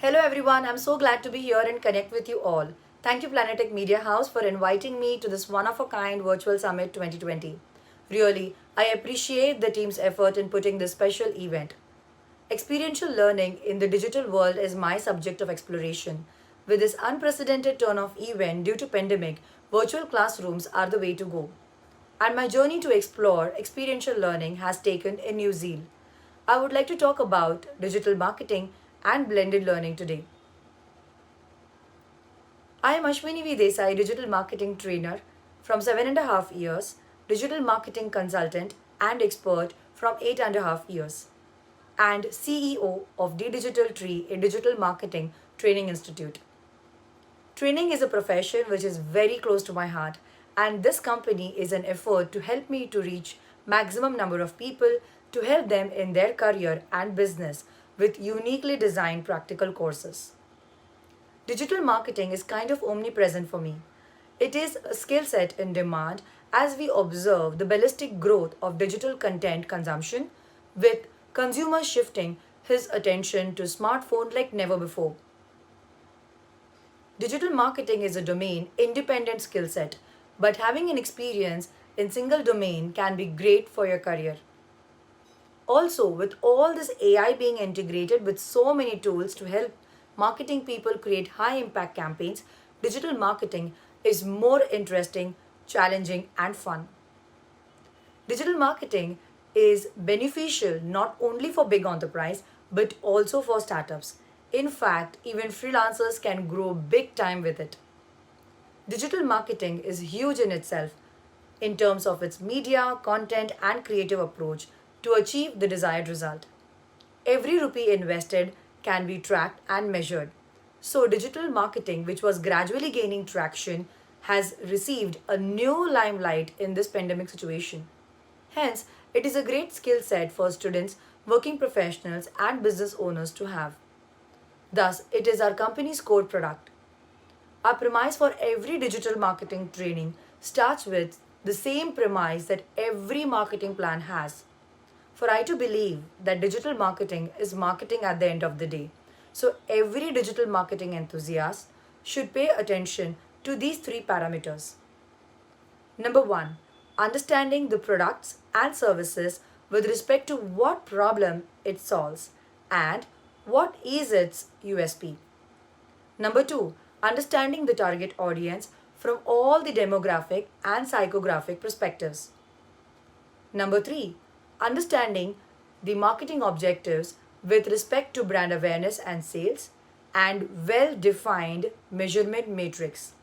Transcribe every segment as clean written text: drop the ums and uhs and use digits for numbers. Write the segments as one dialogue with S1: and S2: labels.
S1: Hello everyone, I'm so glad to be here and connect with you all. Thank you Planetech Media House for inviting me to this one-of-a-kind Virtual Summit 2020. Really, I appreciate the team's effort in putting this special event. Experiential learning in the digital world is my subject of exploration. With this unprecedented turn of event due to pandemic, virtual classrooms are the way to go. And my journey to explore experiential learning has taken a new zeal. I would like to talk about digital marketing and blended learning today. I am Ashwini V. Desai, digital marketing trainer from 7.5 years, digital marketing consultant and expert from 8.5 years, and CEO of The Digital Tree, a digital marketing training institute. Training is a profession which is very close to my heart, and this company is an effort to help me to reach maximum number of people to help them in their career and business with uniquely designed practical courses. Digital marketing is kind of omnipresent for me. It is a skill set in demand as we observe the ballistic growth of digital content consumption with consumers shifting his attention to smartphone like never before. Digital marketing is a domain independent skill set, but having an experience in single domain can be great for your career. Also, with all this AI being integrated with so many tools to help marketing people create high impact campaigns, digital marketing is more interesting, challenging, and fun. Digital marketing is beneficial not only for big enterprise but also for startups. In fact, even freelancers can grow big time with it. Digital marketing is huge in itself in terms of its media, content, and creative approach to achieve the desired result. Every rupee invested can be tracked and measured. So, digital marketing, which was gradually gaining traction, has received a new limelight in this pandemic situation. Hence, it is a great skill set for students, working professionals, and business owners to have. Thus, it is our company's core product. Our premise for every digital marketing training starts with the same premise that every marketing plan has. For I to believe that digital marketing is marketing at the end of the day. So every digital marketing enthusiast should pay attention to these three parameters. Number one, understanding the products and services with respect to what problem it solves and what is its USP. Number two, understanding the target audience from all the demographic and psychographic perspectives. Number three, understanding the marketing objectives with respect to brand awareness and sales and well defined measurement matrix.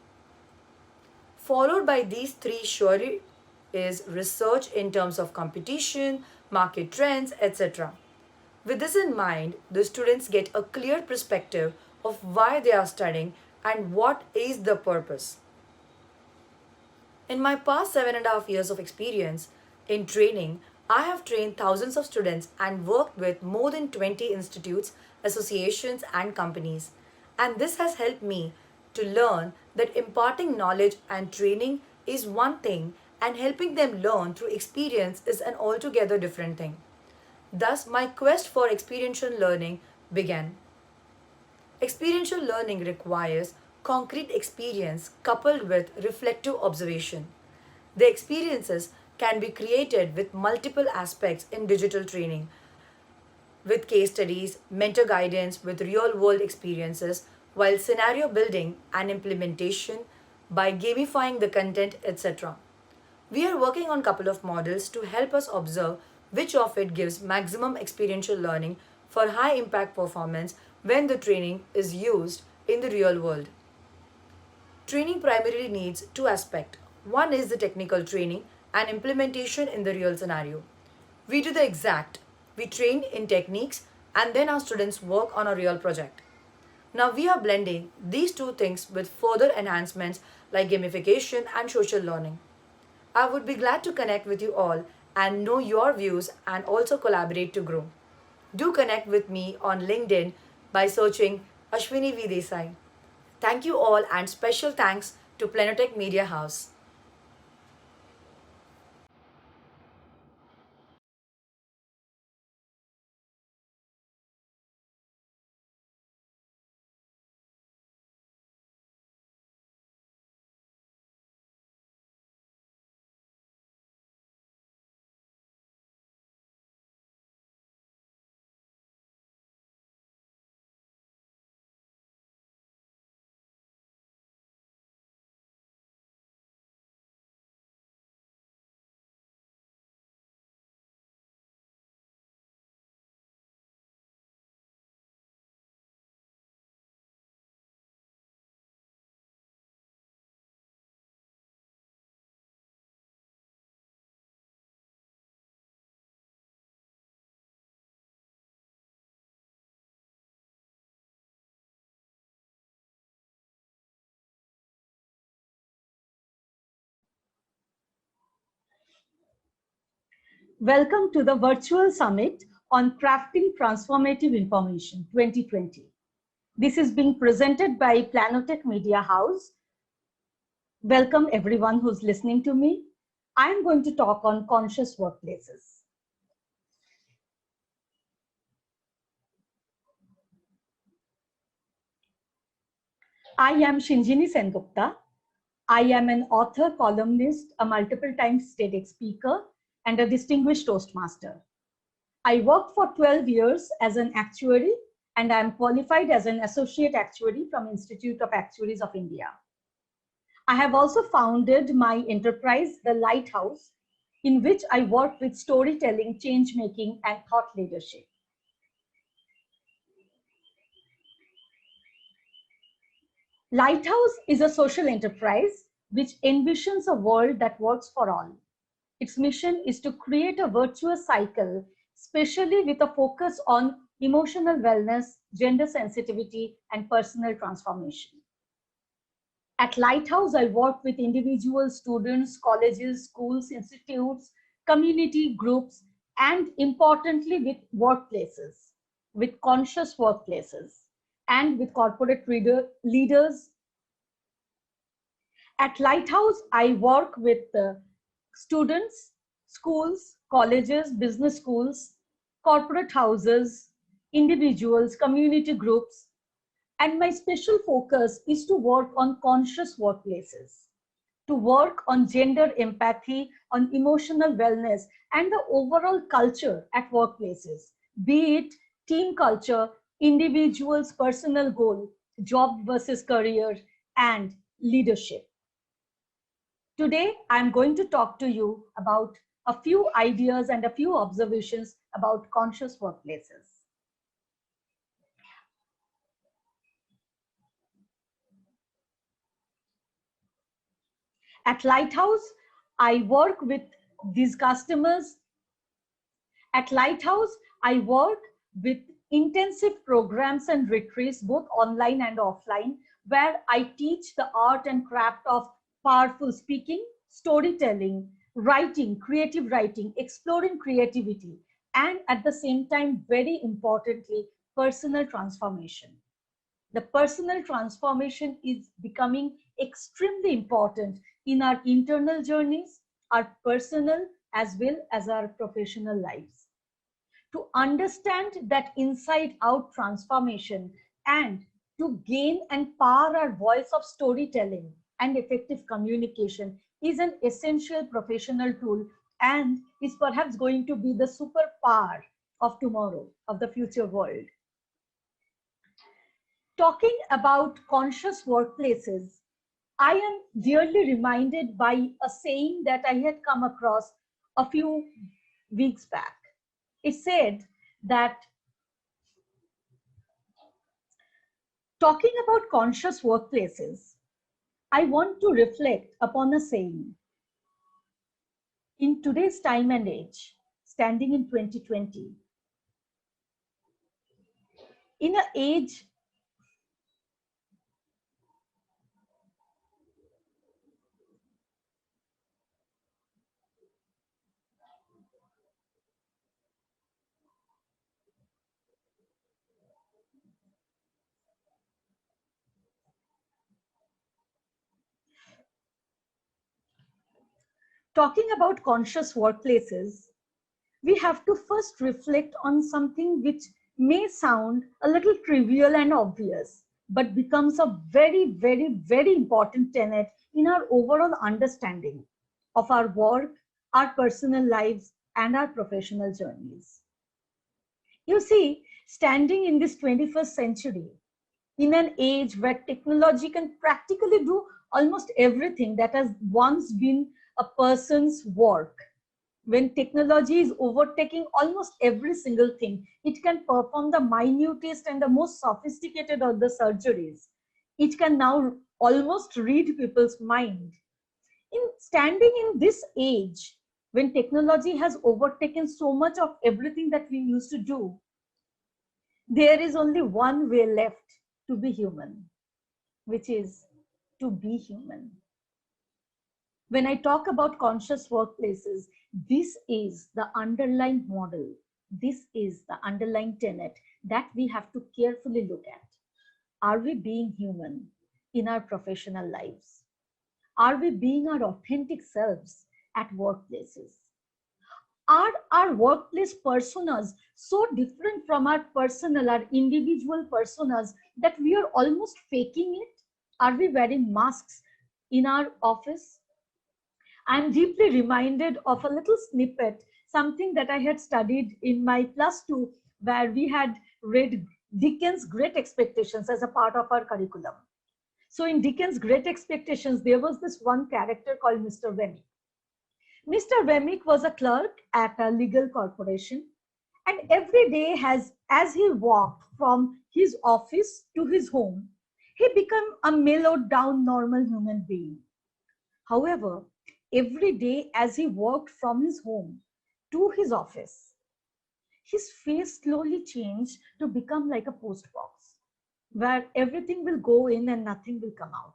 S1: Followed by these three surely is research in terms of competition, market trends, etc. With this in mind, the students get a clear perspective of why they are studying and what is the purpose. In my past 7.5 years of experience in training, I have trained thousands of students and worked with more than 20 institutes, associations, and companies. And this has helped me to learn that imparting knowledge and training is one thing, and helping them learn through experience is an altogether different thing. Thus, my quest for experiential learning began. Experiential learning requires concrete experience coupled with reflective observation. The experiences can be created with multiple aspects in digital training, with case studies, mentor guidance with real world experiences, while scenario building and implementation by gamifying the content, etc. We are working on a couple of models to help us observe which of it gives maximum experiential learning for high impact performance when the training is used in the real world. Training primarily needs two aspects. One is the technical training and implementation in the real scenario. We do the exact. We train in techniques and then our students work on a real project. Now we are blending these two things with further enhancements like gamification and social learning. I would be glad to connect with you all and know your views and also collaborate to grow. Do connect with me on LinkedIn by searching Ashwini V. Desai. Thank you all and special thanks to Planetech Media House.
S2: Welcome to the virtual summit on Crafting Transformative Information 2020. This is being presented by Planotech Media House. Welcome everyone who's listening to me. I'm going to talk on conscious workplaces. I am Shinjini Sengupta. I am an author, columnist, a multiple times TEDx speaker, and a distinguished Toastmaster. I worked for 12 years as an actuary, and I am qualified as an associate actuary from Institute of Actuaries of India. I have also founded my enterprise, The Lighthouse, in which I work with storytelling, change making, and thought leadership. Lighthouse is a social enterprise which envisions a world that works for all. Its mission is to create a virtuous cycle, especially with a focus on emotional wellness, gender sensitivity, and personal transformation. At Lighthouse, I work with individual students, colleges, schools, institutes, community groups, and importantly with workplaces, with conscious workplaces, and with corporate leaders. At Lighthouse, I work with students, schools, colleges, business schools, corporate houses, individuals, community groups, and my special focus is to work on conscious workplaces, to work on gender empathy, on emotional wellness, and the overall culture at workplaces, be it team culture, individuals' personal goal, job versus career, and leadership. Today, I'm going to talk to you about a few ideas and a few observations about conscious workplaces. At Lighthouse, I work with these customers. At Lighthouse, I work with intensive programs and retreats, both online and offline, where I teach the art and craft of powerful speaking, storytelling, writing, creative writing, exploring creativity, and at the same time, very importantly, personal transformation. The personal transformation is becoming extremely important in our internal journeys, our personal as well as our professional lives. To understand that inside out transformation and to gain and power our voice of storytelling and effective communication is an essential professional tool and is perhaps going to be the superpower of tomorrow, of the future world. Talking about conscious workplaces, I am dearly reminded by a saying that I had come across a few weeks back. It said that talking about conscious workplaces, I want to reflect upon a saying. In today's time and age, standing in 2020, in an age talking about conscious workplaces, we have to first reflect on something which may sound a little trivial and obvious, but becomes a very, very, very important tenet in our overall understanding of our work, our personal lives, and our professional journeys. You see, standing in this 21st century, in an age where technology can practically do almost everything that has once been a person's work, when technology is overtaking almost every single thing, it can perform the minutest and the most sophisticated of the surgeries. It can now almost read people's mind. In standing in this age, when technology has overtaken so much of everything that we used to do, there is only one way left to be human, which is to be human. When I talk about conscious workplaces, this is the underlying model. This is the underlying tenet that we have to carefully look at. Are we being human in our professional lives? Are we being our authentic selves at workplaces? Are our workplace personas so different from our personal, our individual personas that we are almost faking it? Are we wearing masks in our office? I'm deeply reminded of a little snippet, something that I had studied in my plus two, where we had read Dickens' Great Expectations as a part of our curriculum. So in Dickens' Great Expectations, there was this one character called Mr. Wemmick. Mr. Wemmick was a clerk at a legal corporation, and every day as he walked from his office to his home, he became a mellowed down normal human being. However, every day as he walked from his home to his office, his face slowly changed to become like a post box where everything will go in and nothing will come out.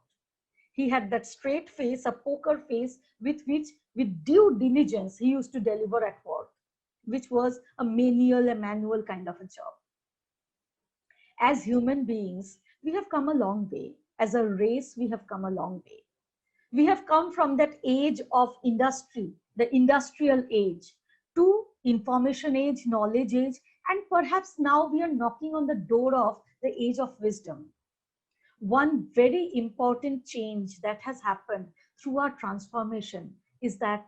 S2: He had that straight face, a poker face with which, with due diligence, he used to deliver at work, which was a menial, a manual kind of a job. As human beings, we have come a long way. As a race, we have come a long way. We have come from that age of industry, the industrial age, to information age, knowledge age, and perhaps now we are knocking on the door of the age of wisdom. One very important change that has happened through our transformation is that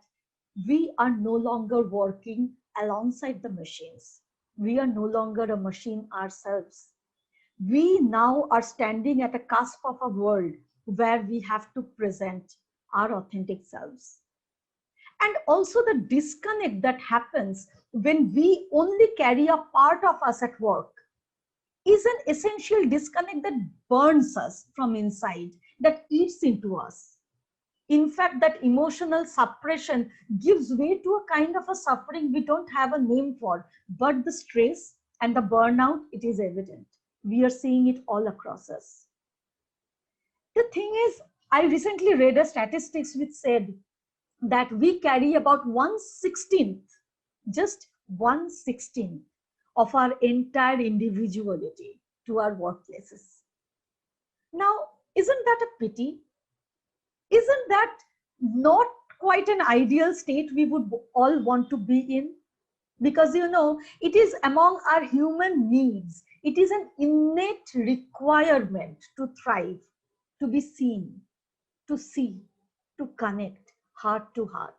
S2: we are no longer working alongside the machines. We are no longer a machine ourselves. We now are standing at a cusp of a world where we have to present our authentic selves. And also the disconnect that happens when we only carry a part of us at work is an essential disconnect that burns us from inside, that eats into us. In fact, that emotional suppression gives way to a kind of a suffering we don't have a name for, but the stress and the burnout, it is evident. We are seeing it all across us. The thing is, I recently read a statistics which said that we carry about 1/16th, just 1/16th of our entire individuality to our workplaces. Now, isn't that a pity? Isn't that not quite an ideal state we would all want to be in? Because it is among our human needs. It is an innate requirement to thrive, to be seen, to see, to connect heart to heart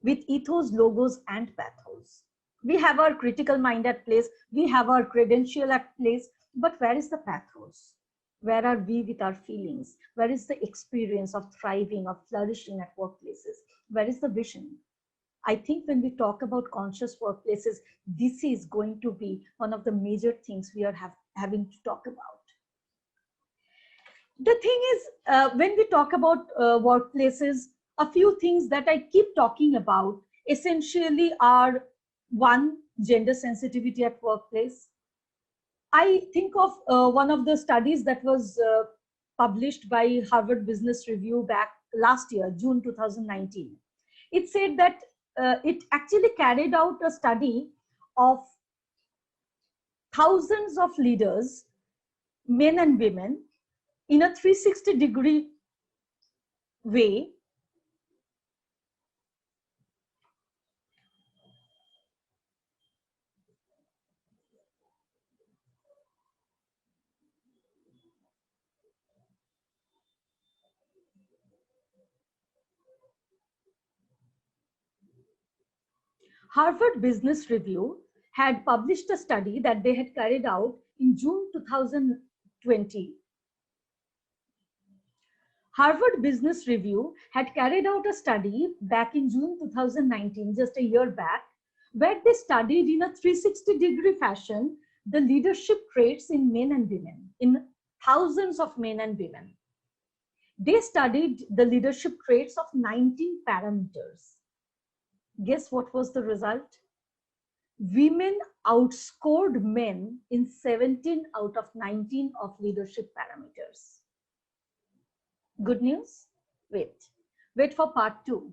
S2: with ethos, logos, and pathos. We have our critical mind at place, we have our credential at place, but where is the pathos? Where are we with our feelings? Where is the experience of thriving, of flourishing at workplaces? Where is the vision? I think when we talk about conscious workplaces, this is going to be one of the major things we are having to talk about. The thing is, when we talk about workplaces, a few things that I keep talking about essentially are: one, gender sensitivity at workplace. I think of one of the studies that was published by Harvard Business Review back last year, June 2019. It said that it actually carried out a study of thousands of leaders, men and women, in a 360-degree way. Harvard Business Review had published a study that they had carried out in June 2020. Harvard Business Review had carried out a study back in June 2019, just a year back, where they studied in a 360-degree fashion the leadership traits in men and women, in thousands of men and women. They studied the leadership traits of 19 parameters. Guess what was the result? Women outscored men in 17 out of 19 of leadership parameters. Good news? Wait. Wait for part 2.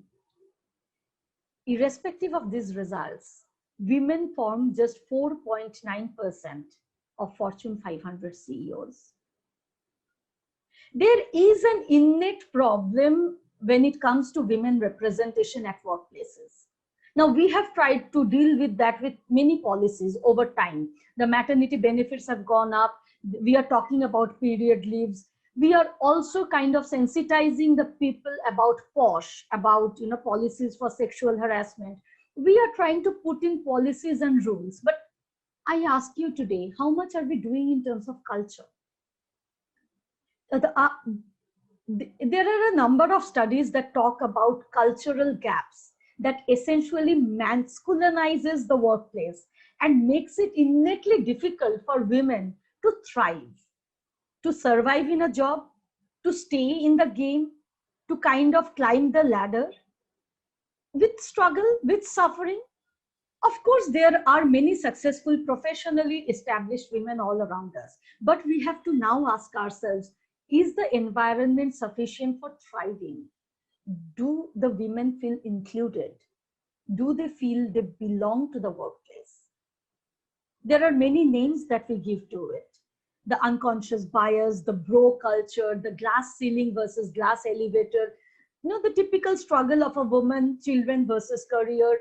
S2: Irrespective of these results, women form just 4.9% of Fortune 500 CEOs. There is an innate problem when it comes to women representation at workplaces. Now, we have tried to deal with that with many policies over time. The maternity benefits have gone up. We are talking about period leaves. We are also kind of sensitizing the people about POSH, about policies for sexual harassment. We are trying to put in policies and rules. But I ask you today, how much are we doing in terms of culture? There are a number of studies that talk about cultural gaps that essentially masculinizes the workplace and makes it innately difficult for women to thrive, to survive in a job, to stay in the game, to kind of climb the ladder with struggle, with suffering. Of course, there are many successful, professionally established women all around us, but we have to now ask ourselves, is the environment sufficient for thriving? Do the women feel included? Do they feel they belong to the workplace? There are many names that we give to it. The unconscious bias, the bro culture, the glass ceiling versus glass elevator, the typical struggle of a woman, children versus career,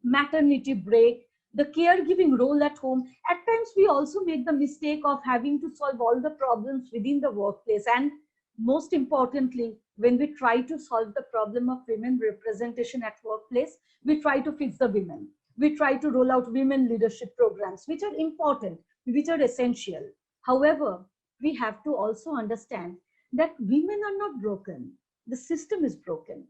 S2: maternity break, the caregiving role at home. At times, we also make the mistake of having to solve all the problems within the workplace. And most importantly, when we try to solve the problem of women representation at workplace, we try to fix the women. We try to roll out women leadership programs, which are important, which are essential. However, we have to also understand that women are not broken. The system is broken.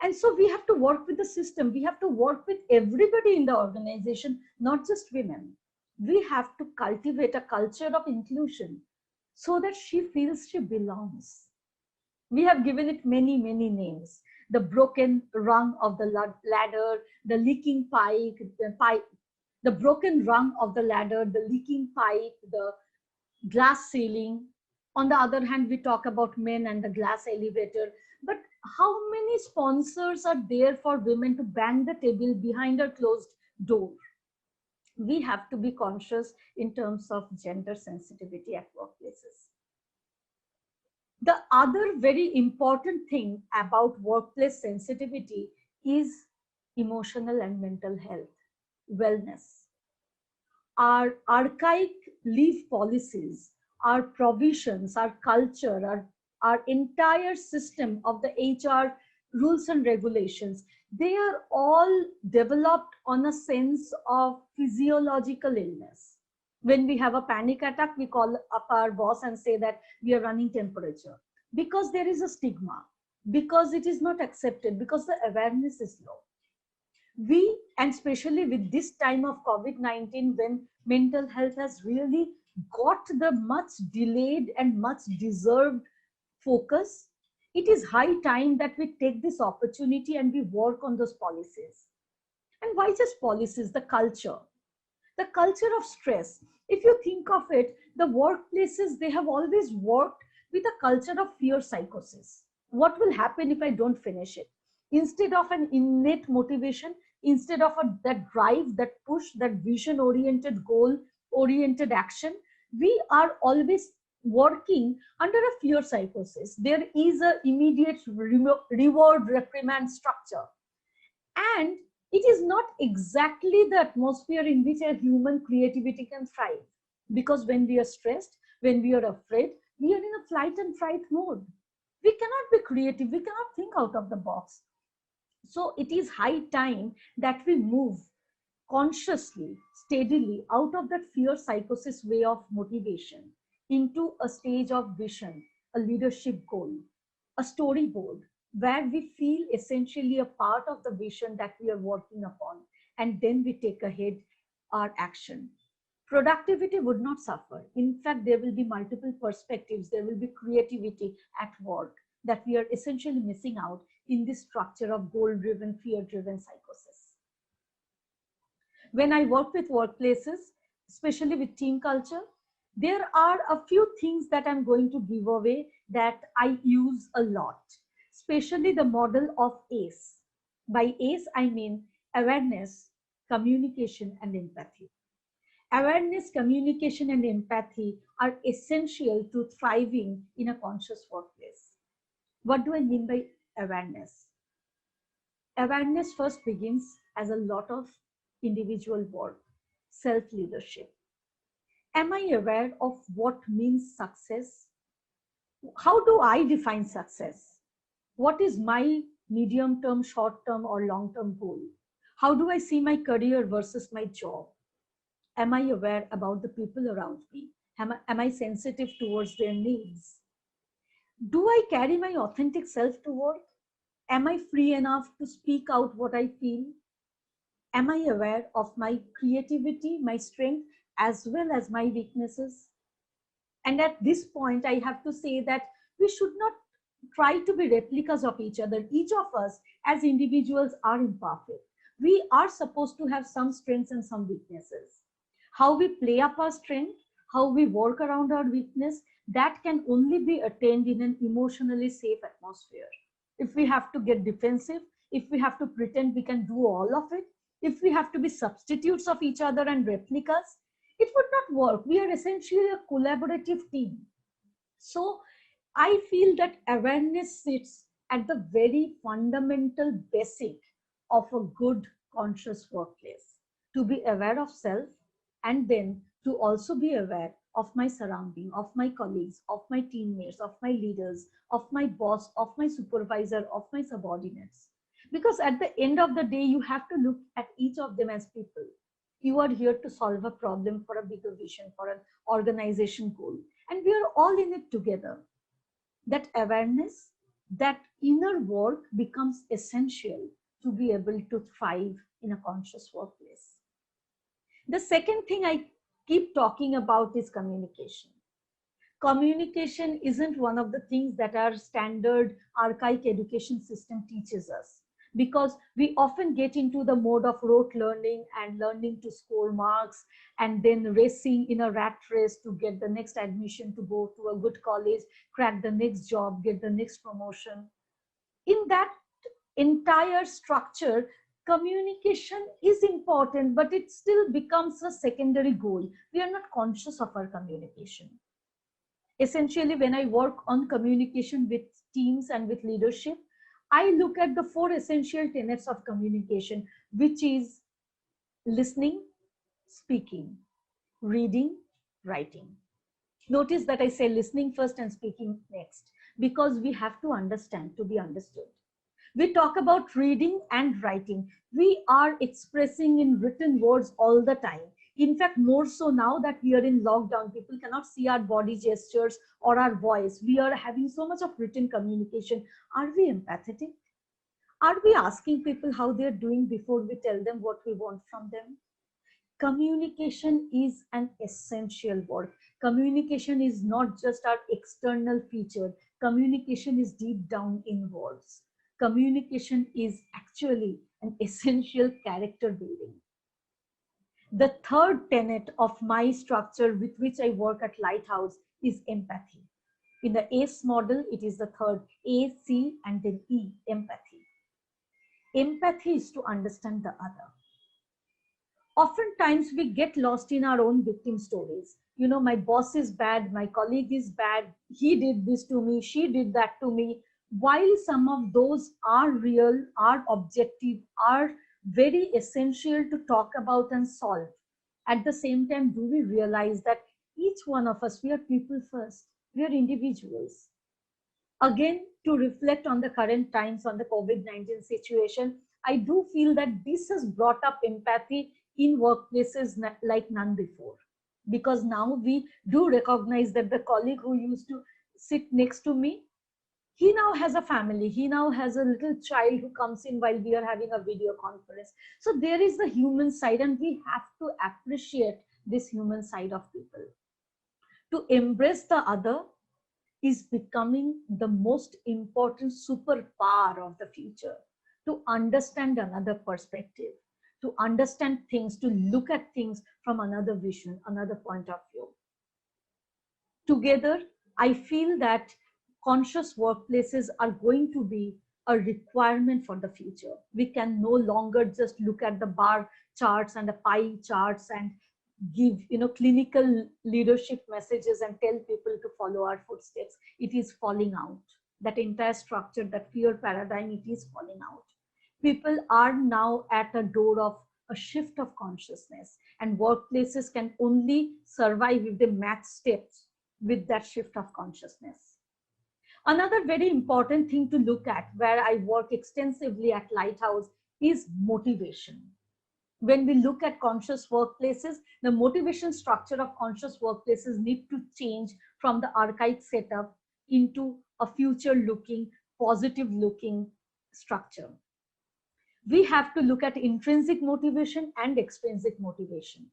S2: And so we have to work with the system. We have to work with everybody in the organization, not just women. We have to cultivate a culture of inclusion so that she feels she belongs. We have given it many, many names. The broken rung of the ladder, the leaking pipe, the broken rung of the ladder, the leaking pipe, the glass ceiling. On the other hand, we talk about men and the glass elevator. But how many sponsors are there for women to bang the table behind a closed door? We have to be conscious in terms of gender sensitivity at workplaces. The other very important thing about workplace sensitivity is emotional and mental health, wellness. Our archaic leave policies, our provisions, our culture, our entire system of the HR rules and regulations, they are all developed on a sense of physiological illness. When we have a panic attack, we call up our boss and say that we are running temperature, because there is a stigma, because it is not accepted, because the awareness is low. We, and especially with this time of COVID-19, when mental health has really got the much delayed and much deserved focus, it is high time that we take this opportunity and we work on those policies. And why just policies? The culture of stress. If you think of it, the workplaces, they have always worked with a culture of fear psychosis. What will happen if I don't finish it? Instead of an innate motivation, instead of that drive, that push, that vision-oriented, goal-oriented action, we are always working under a fear psychosis. There is an immediate reward reprimand structure. And it is not exactly the atmosphere in which a human creativity can thrive. Because when we are stressed, when we are afraid, we are in a flight and fright mode. We cannot be creative. We cannot think out of the box. So it is high time that we move consciously, steadily out of that fear psychosis way of motivation into a stage of vision, a leadership goal, a storyboard, where we feel essentially a part of the vision that we are working upon, and then we take ahead our action. Productivity would not suffer. In fact, there will be multiple perspectives, there will be creativity at work that we are essentially missing out in this structure of goal-driven, fear-driven psychosis. When I work with workplaces, especially with team culture, there are a few things that I'm going to give away that I use a lot. especially the model of ACE. By ACE, I mean awareness, communication, and empathy. Awareness, communication, and empathy are essential to thriving in a conscious workplace. What do I mean by awareness? Awareness first begins as a lot of individual work, self leadership. Am I aware of what means success? How do I define success? What is my medium term, short term, or long term goal? How do I see my career versus my job? Am I aware about the people around me? Am I sensitive towards their needs? Do I carry my authentic self to work? Am I free enough to speak out what I feel? Am I aware of my creativity, my strength, as well as my weaknesses? And at this point, I have to say that we should not try to be replicas of each other. Each of us as individuals are imperfect. We are supposed to have some strengths and some weaknesses. How we play up our strength, how we work around our weakness, that can only be attained in an emotionally safe atmosphere. If we have to get defensive, if we have to pretend we can do all of it, if we have to be substitutes of each other and replicas, it would not work. We are essentially a collaborative team. So I feel that awareness sits at the very fundamental basic of a good conscious workplace. To be aware of self, and then to also be aware of my surrounding, of my colleagues, of my teammates, of my leaders, of my boss, of my supervisor, of my subordinates. Because at the end of the day, you have to look at each of them as people. You are here to solve a problem for a bigger vision, for an organization goal, and we are all in it together. That awareness, that inner work becomes essential to be able to thrive in a conscious workplace. The second thing I keep talking about is communication. Communication isn't one of the things that our standard archaic education system teaches us, because we often get into the mode of rote learning and learning to score marks and then racing in a rat race to get the next admission, to go to a good college, crack the next job, get the next promotion. In that entire structure, communication is important, but it still becomes a secondary goal. We are not conscious of our communication. Essentially, when I work on communication with teams and with leadership, I look at the four essential tenets of communication, which is listening, speaking, reading, writing. Notice that I say listening first and speaking next, because we have to understand to be understood. We talk about reading and writing. We are expressing in written words all the time. In fact, more so now that we are in lockdown, people cannot see our body gestures or our voice. We are having so much of written communication. Are we empathetic? Are we asking people how they're doing before we tell them what we want from them? Communication is an essential word. Communication is not just our external feature. Communication is deep down inwards. Communication is actually an essential character building. The third tenet of my structure with which I work at Lighthouse is empathy. In the ACE model, it is the third, A, C, and then E, empathy. Empathy is to understand the other. Oftentimes we get lost in our own victim stories. You know, my boss is bad, my colleague is bad, he did this to me, she did that to me. While some of those are real, are objective, are very essential to talk about and solve, at the same time, do we realize that each one of us, we are people first, we are individuals. Again, to reflect on the current times, on the COVID-19 situation, I do feel that this has brought up empathy in workplaces like none before. Because now we do recognize that the colleague who used to sit next to me, he now has a family, he now has a little child who comes in while we are having a video conference. So there is the human side, and we have to appreciate this human side of people. To embrace the other is becoming the most important superpower of the future. To understand another perspective, to understand things, to look at things from another vision, another point of view. Together, I feel that conscious workplaces are going to be a requirement for the future. We can no longer just look at the bar charts and the pie charts and give clinical leadership messages and tell people to follow our footsteps. It is falling out. That entire structure, that fear paradigm, it is falling out. People are now at a door of a shift of consciousness, and workplaces can only survive if they match steps with that shift of consciousness. Another very important thing to look at, where I work extensively at Lighthouse, is motivation. When we look at conscious workplaces, the motivation structure of conscious workplaces need to change from the archaic setup into a future looking, positive looking structure. We have to look at intrinsic motivation and extrinsic motivation.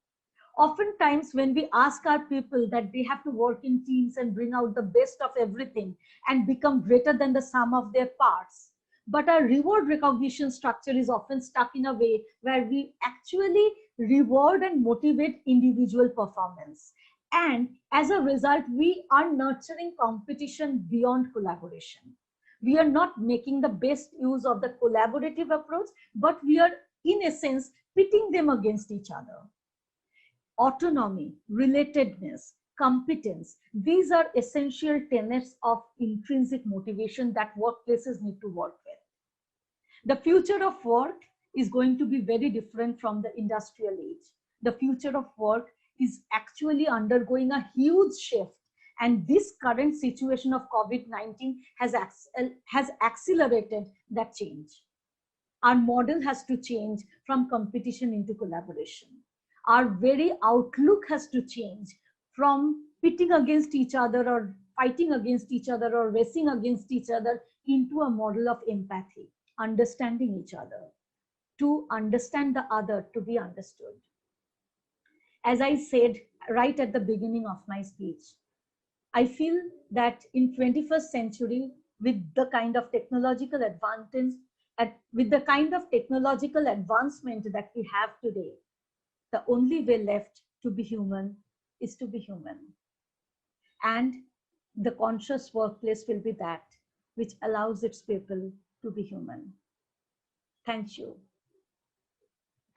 S2: Oftentimes, when we ask our people that they have to work in teams and bring out the best of everything and become greater than the sum of their parts, but our reward recognition structure is often stuck in a way where we actually reward and motivate individual performance. And as a result, we are nurturing competition beyond collaboration. We are not making the best use of the collaborative approach, but we are, in essence, pitting them against each other. Autonomy, relatedness, competence, these are essential tenets of intrinsic motivation that workplaces need to work with. The future of work is going to be very different from the industrial age. The future of work is actually undergoing a huge shift, and this current situation of COVID-19 has accelerated that change. Our model has to change from competition into collaboration. Our very outlook has to change from pitting against each other or fighting against each other or racing against each other into a model of empathy, understanding each other, to understand the other, to be understood. As I said right at the beginning of my speech, I feel that in 21st century, with the kind of technological advantage, with the kind of technological advancement that we have today, the only way left to be human is to be human. And the conscious workplace will be that which allows its people to be human. Thank you.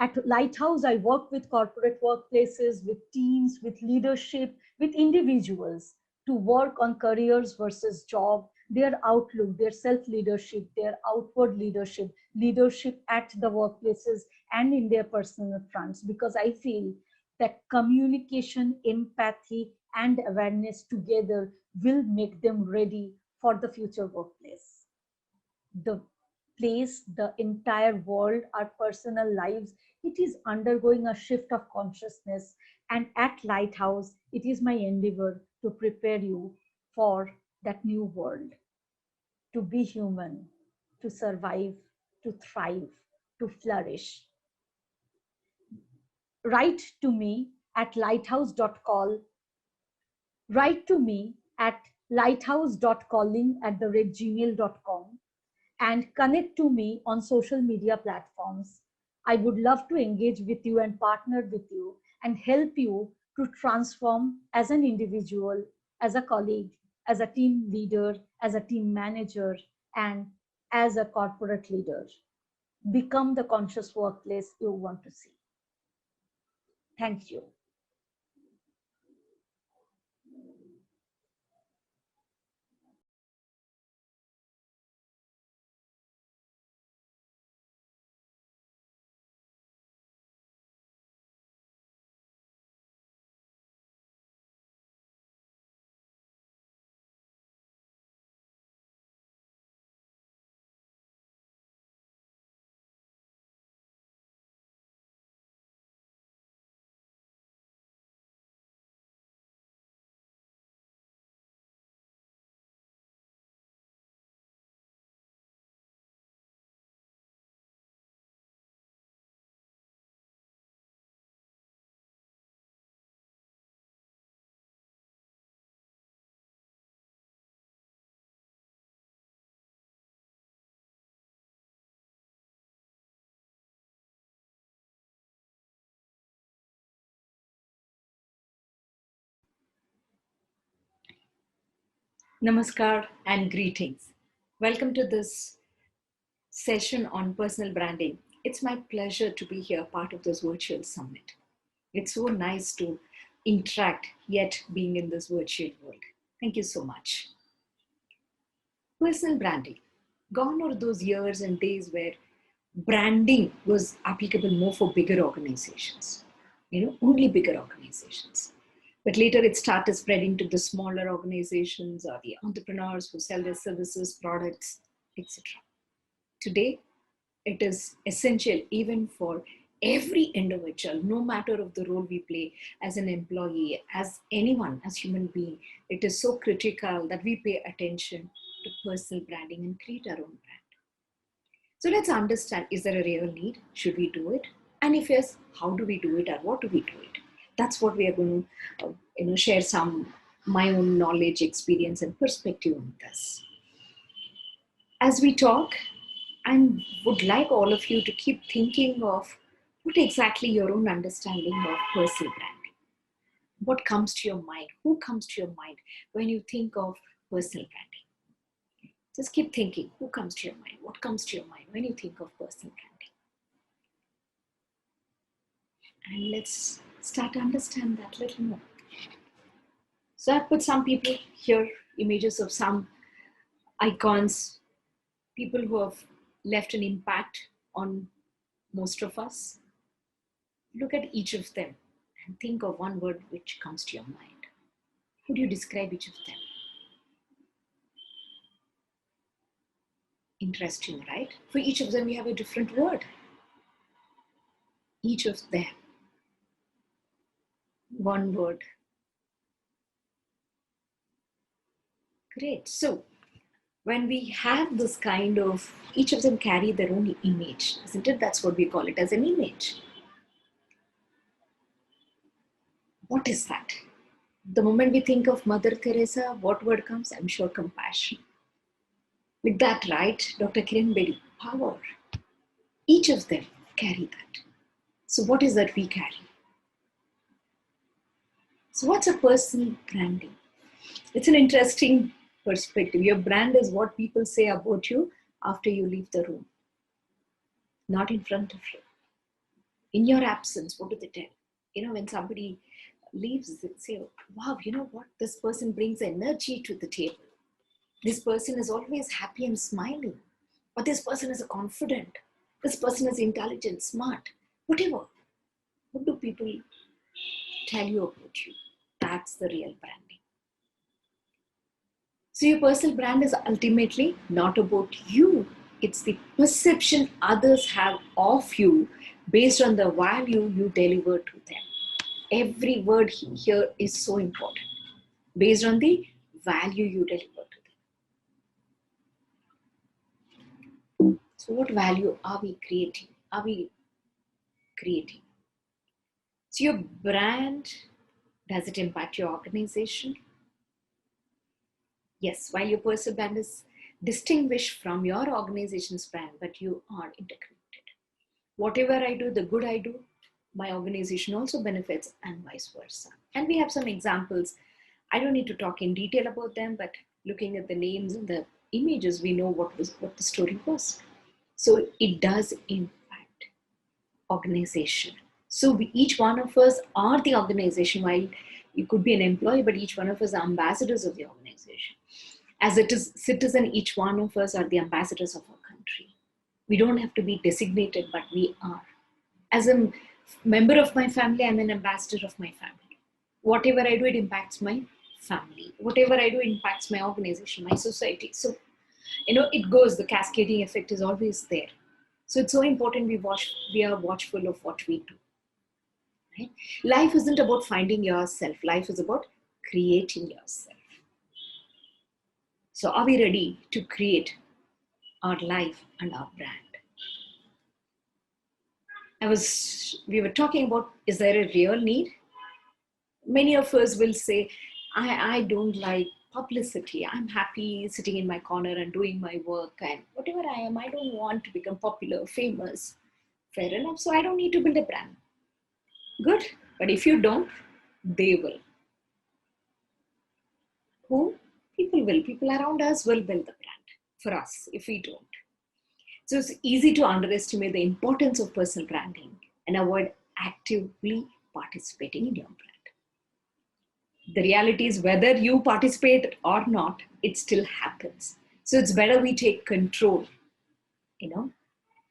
S2: At Lighthouse, I work with corporate workplaces, with teams, with leadership, with individuals to work on careers versus job, their outlook, their self-leadership, their outward leadership, leadership at the workplaces and in their personal fronts, because I feel that communication, empathy, and awareness together will make them ready for the future workplace. The place, the entire world, our personal lives, it is undergoing a shift of consciousness. And at Lighthouse, it is my endeavor to prepare you for that new world, to be human, to survive, to thrive, to flourish. Write to me at lighthouse.call. Write to me at lighthouse.calling@gmail.com and connect to me on social media platforms. I would love to engage with you and partner with you and help you to transform as an individual, as a colleague, as a team leader, as a team manager, and as a corporate leader. Become the conscious workplace you want to see. Thank you.
S3: Namaskar and greetings. Welcome to this session on personal branding. It's my pleasure to be here, part of this virtual summit. It's so nice to interact, yet being in this virtual world. Thank you so much. Personal branding. Gone are those years and days where branding was applicable more for bigger organizations, only bigger organizations. But later it started spreading to the smaller organizations or the entrepreneurs who sell their services, products, etc. Today, it is essential even for every individual, no matter of the role we play as an employee, as anyone, as human being. It is so critical that we pay attention to personal branding and create our own brand. So let's understand, is there a real need? Should we do it? And if yes, how do we do it or what do we do it? That's what we are going to share some my own knowledge, experience and perspective on this. As we talk, I would like all of you to keep thinking of what exactly your own understanding of personal branding. What comes to your mind? Who comes to your mind when you think of personal branding? Just keep thinking, who comes to your mind? What comes to your mind when you think of personal branding? And let's start to understand that a little more. So I put some people here, images of some icons, people who have left an impact on most of us. Look at each of them and think of one word which comes to your mind. How do you describe each of them? Interesting, right? For each of them, we have a different word. Each of them. One word. Great. So, when we have this kind of, each of them carry their own image, isn't it? That's what we call it, as an image. What is that? The moment we think of Mother Teresa, what word comes? I'm sure compassion. With that, right? Dr. Kiran Bedi, power. Each of them carry that. So what is that we carry? So what's a personal branding? It's an interesting perspective. Your brand is what people say about you after you leave the room, not in front of you. In your absence, what do they tell? When somebody leaves, they say, wow, you know what? This person brings energy to the table. This person is always happy and smiling. Or this person is confident. This person is intelligent, smart, whatever. What do people tell you about you? That's the real branding. So your personal brand is ultimately not about you. It's the perception others have of you based on the value you deliver to them. Every word here is so important. Based on the value you deliver to them. So what value are we creating? So your brand, does it impact your organization? Yes, while your personal brand is distinguished from your organization's brand, but you are interconnected. Whatever I do, the good I do, my organization also benefits and vice versa. And we have some examples. I don't need to talk in detail about them, but looking at the names and the images, we know what the story was. So it does impact organization. So each one of us are the organization. While you could be an employee, but each one of us are ambassadors of the organization. As it is citizen, each one of us are the ambassadors of our country. We don't have to be designated, but we are. As a member of my family, I'm an ambassador of my family. Whatever I do, it impacts my family. Whatever I do impacts my organization, my society. So, it goes, the cascading effect is always there. So it's so important we are watchful of what we do. Right? Life isn't about finding yourself. Life is about creating yourself. So are we ready to create our life and our brand? We were talking about, is there a real need? Many of us will say, I don't like publicity. I'm happy sitting in my corner and doing my work, and whatever I am, I don't want to become popular, famous. Fair enough. So I don't need to build a brand. Good. But if you don't, they will. Who? People around us will build the brand for us if we don't. So it's easy to underestimate the importance of personal branding and avoid actively participating in your brand. The reality is, whether you participate or not, it still happens. So it's better we take control,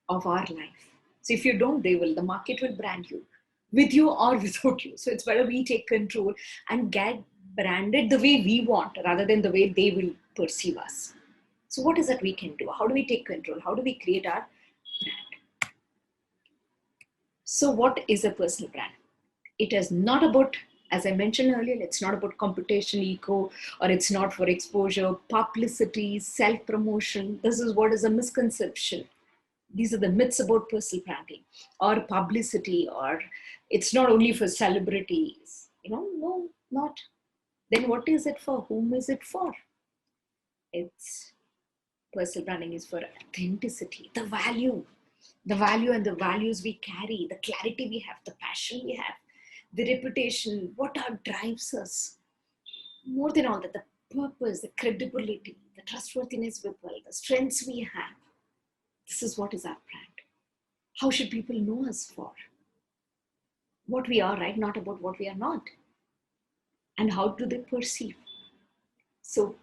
S3: of our life. So if you don't, the market will brand you, with you or without you. So it's better we take control and get branded the way we want rather than the way they will perceive us. So what is that we can do? How do we take control? How do we create our brand? So what is a personal brand? It is not about, as I mentioned earlier, it's not about competition, ego, or it's not for exposure, publicity, self-promotion. This is what is a misconception. These are the myths about personal branding or publicity, or it's not only for celebrities. No, not. Then what is it for? Whom is it for? It's personal branding is for authenticity, the value and the values we carry, the clarity we have, the passion we have, the reputation, what drives us. More than all that, the purpose, the credibility, the trustworthiness we build, the strengths we have. This is what is our brand. How should people know us for? What we are, right? Not about what we are not. And how do they perceive? So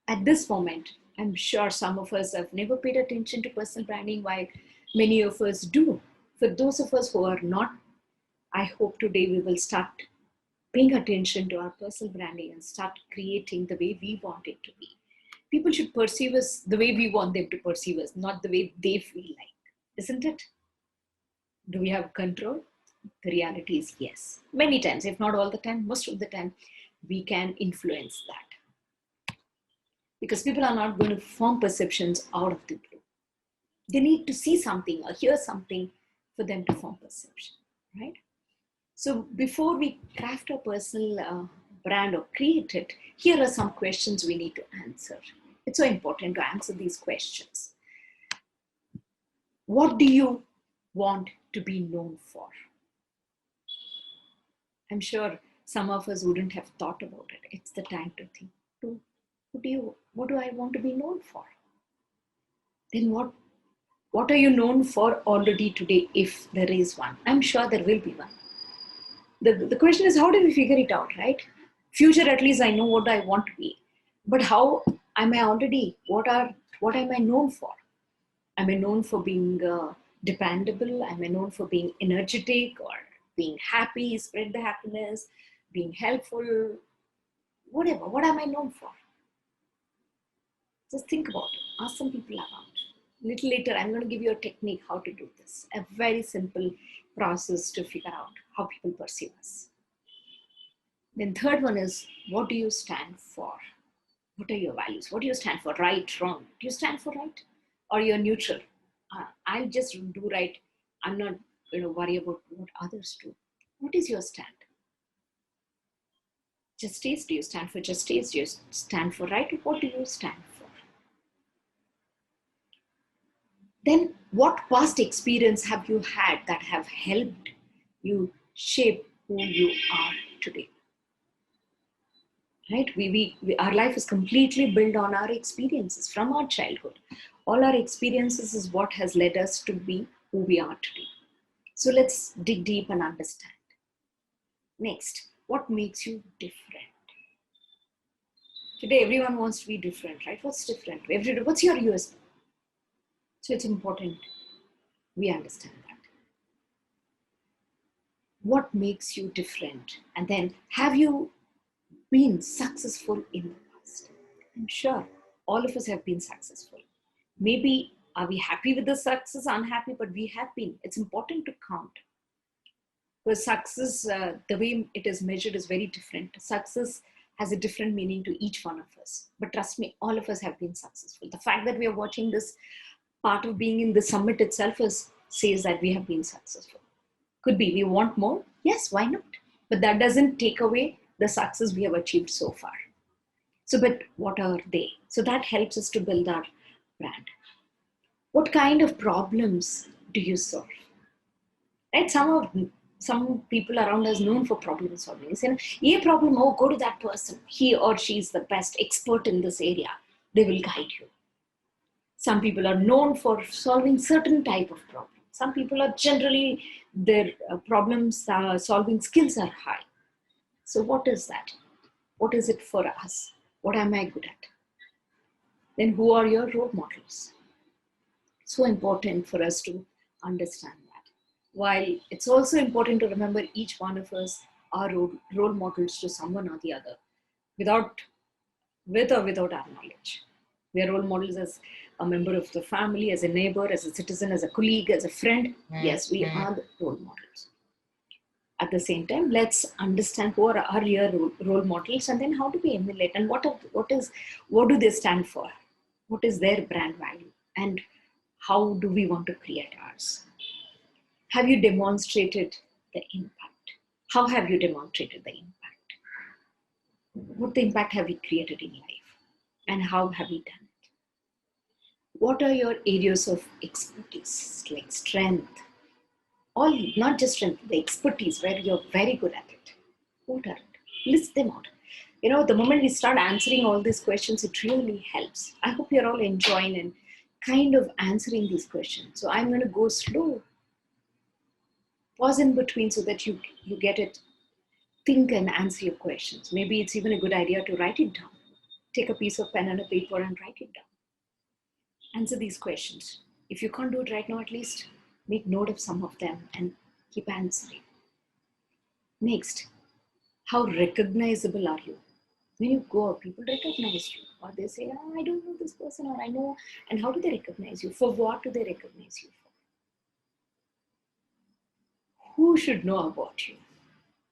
S3: at this moment, I'm sure some of us have never paid attention to personal branding, while many of us do. For those of us who are not, I hope today we will start paying attention to our personal branding and start creating the way we want it to be. People should perceive us the way we want them to perceive us, not the way they feel like. Isn't it? Do we have control? The reality is yes. Many times, if not all the time, most of the time, we can influence that. Because people are not going to form perceptions out of the blue. They need to see something or hear something for them to form perception, right? So before we craft a personal brand or create it, here are some questions we need to answer. It's so important to answer these questions. What do you want to be known for? I'm sure some of us wouldn't have thought about it. It's the time to think. What do I want to be known for? Then what are you known for already today, if there is one? I'm sure there will be one. The question is, how do we figure it out, right? Future, at least I know what I want to be. But how am I already, what am I known for? Am I known for being dependable? Am I known for being energetic or being happy, spread the happiness, being helpful? Whatever, what am I known for? Just think about it. Ask some people around. A little later, I'm going to give you a technique how to do this. A very simple process to figure out how people perceive us. Then third one is, what do you stand for? What are your values? What do you stand for? Right, wrong? Do you stand for right? Or you're neutral? I'll just do right. I'm not going to worry about what others do. What is your stand? Justice, do you stand for justice? Do you stand for right? What do you stand for? Then what past experience have you had that have helped you shape who you are today? Right? Our life is completely built on our experiences from our childhood. All our experiences is what has led us to be who we are today. So let's dig deep and understand. Next, what makes you different? Today, everyone wants to be different, right? What's different? What's your USP? So it's important we understand that. What makes you different? And then, have you been successful in the past? I'm sure all of us have been successful. Maybe are we happy with the success, unhappy, but we have been. It's important to count. Because success, the way it is measured is very different. Success has a different meaning to each one of us. But trust me, all of us have been successful. The fact that we are watching this, part of being in the summit itself says that we have been successful. Could be we want more. Yes, why not? But that doesn't take away the success we have achieved so far. So, but what are they? So that helps us to build our brand. What kind of problems do you solve? Right? some people around us known for problem solving. You say, "Ye problem, oh, go to that person. He or she is the best expert in this area. They will guide you." Some people are known for solving certain type of problems. Some people are generally, their problems solving skills are high. So what is that? What is it for us? What am I good at? Then who are your role models? So important for us to understand that. While it's also important to remember each one of us are role models to someone or the other, with or without our knowledge. We are role models as a member of the family, as a neighbor, as a citizen, as a colleague, as a friend. Yes, we are the role models. At the same time, let's understand who are our real role models, and then how do we emulate, and what do they stand for? What is their brand value, and how do we want to create ours? Have you demonstrated the impact? How have you demonstrated the impact? What the impact have we created in life, and how have we done it? What are your areas of expertise, like strength? All, not just strength, the expertise where you're very good at it. What are it? List them out. The moment we start answering all these questions, it really helps. I hope you're all enjoying and kind of answering these questions. So I'm going to go slow. Pause in between so that you get it. Think and answer your questions. Maybe it's even a good idea to write it down. Take a piece of pen and a paper and write it down. Answer these questions. If you can't do it right now, at least make note of some of them and keep answering. Next, how recognizable are you? When you go out, people recognize you, or they say, "Oh, I don't know this person," or "I know." And how do they recognize you? For what do they recognize you for? Who should know about you?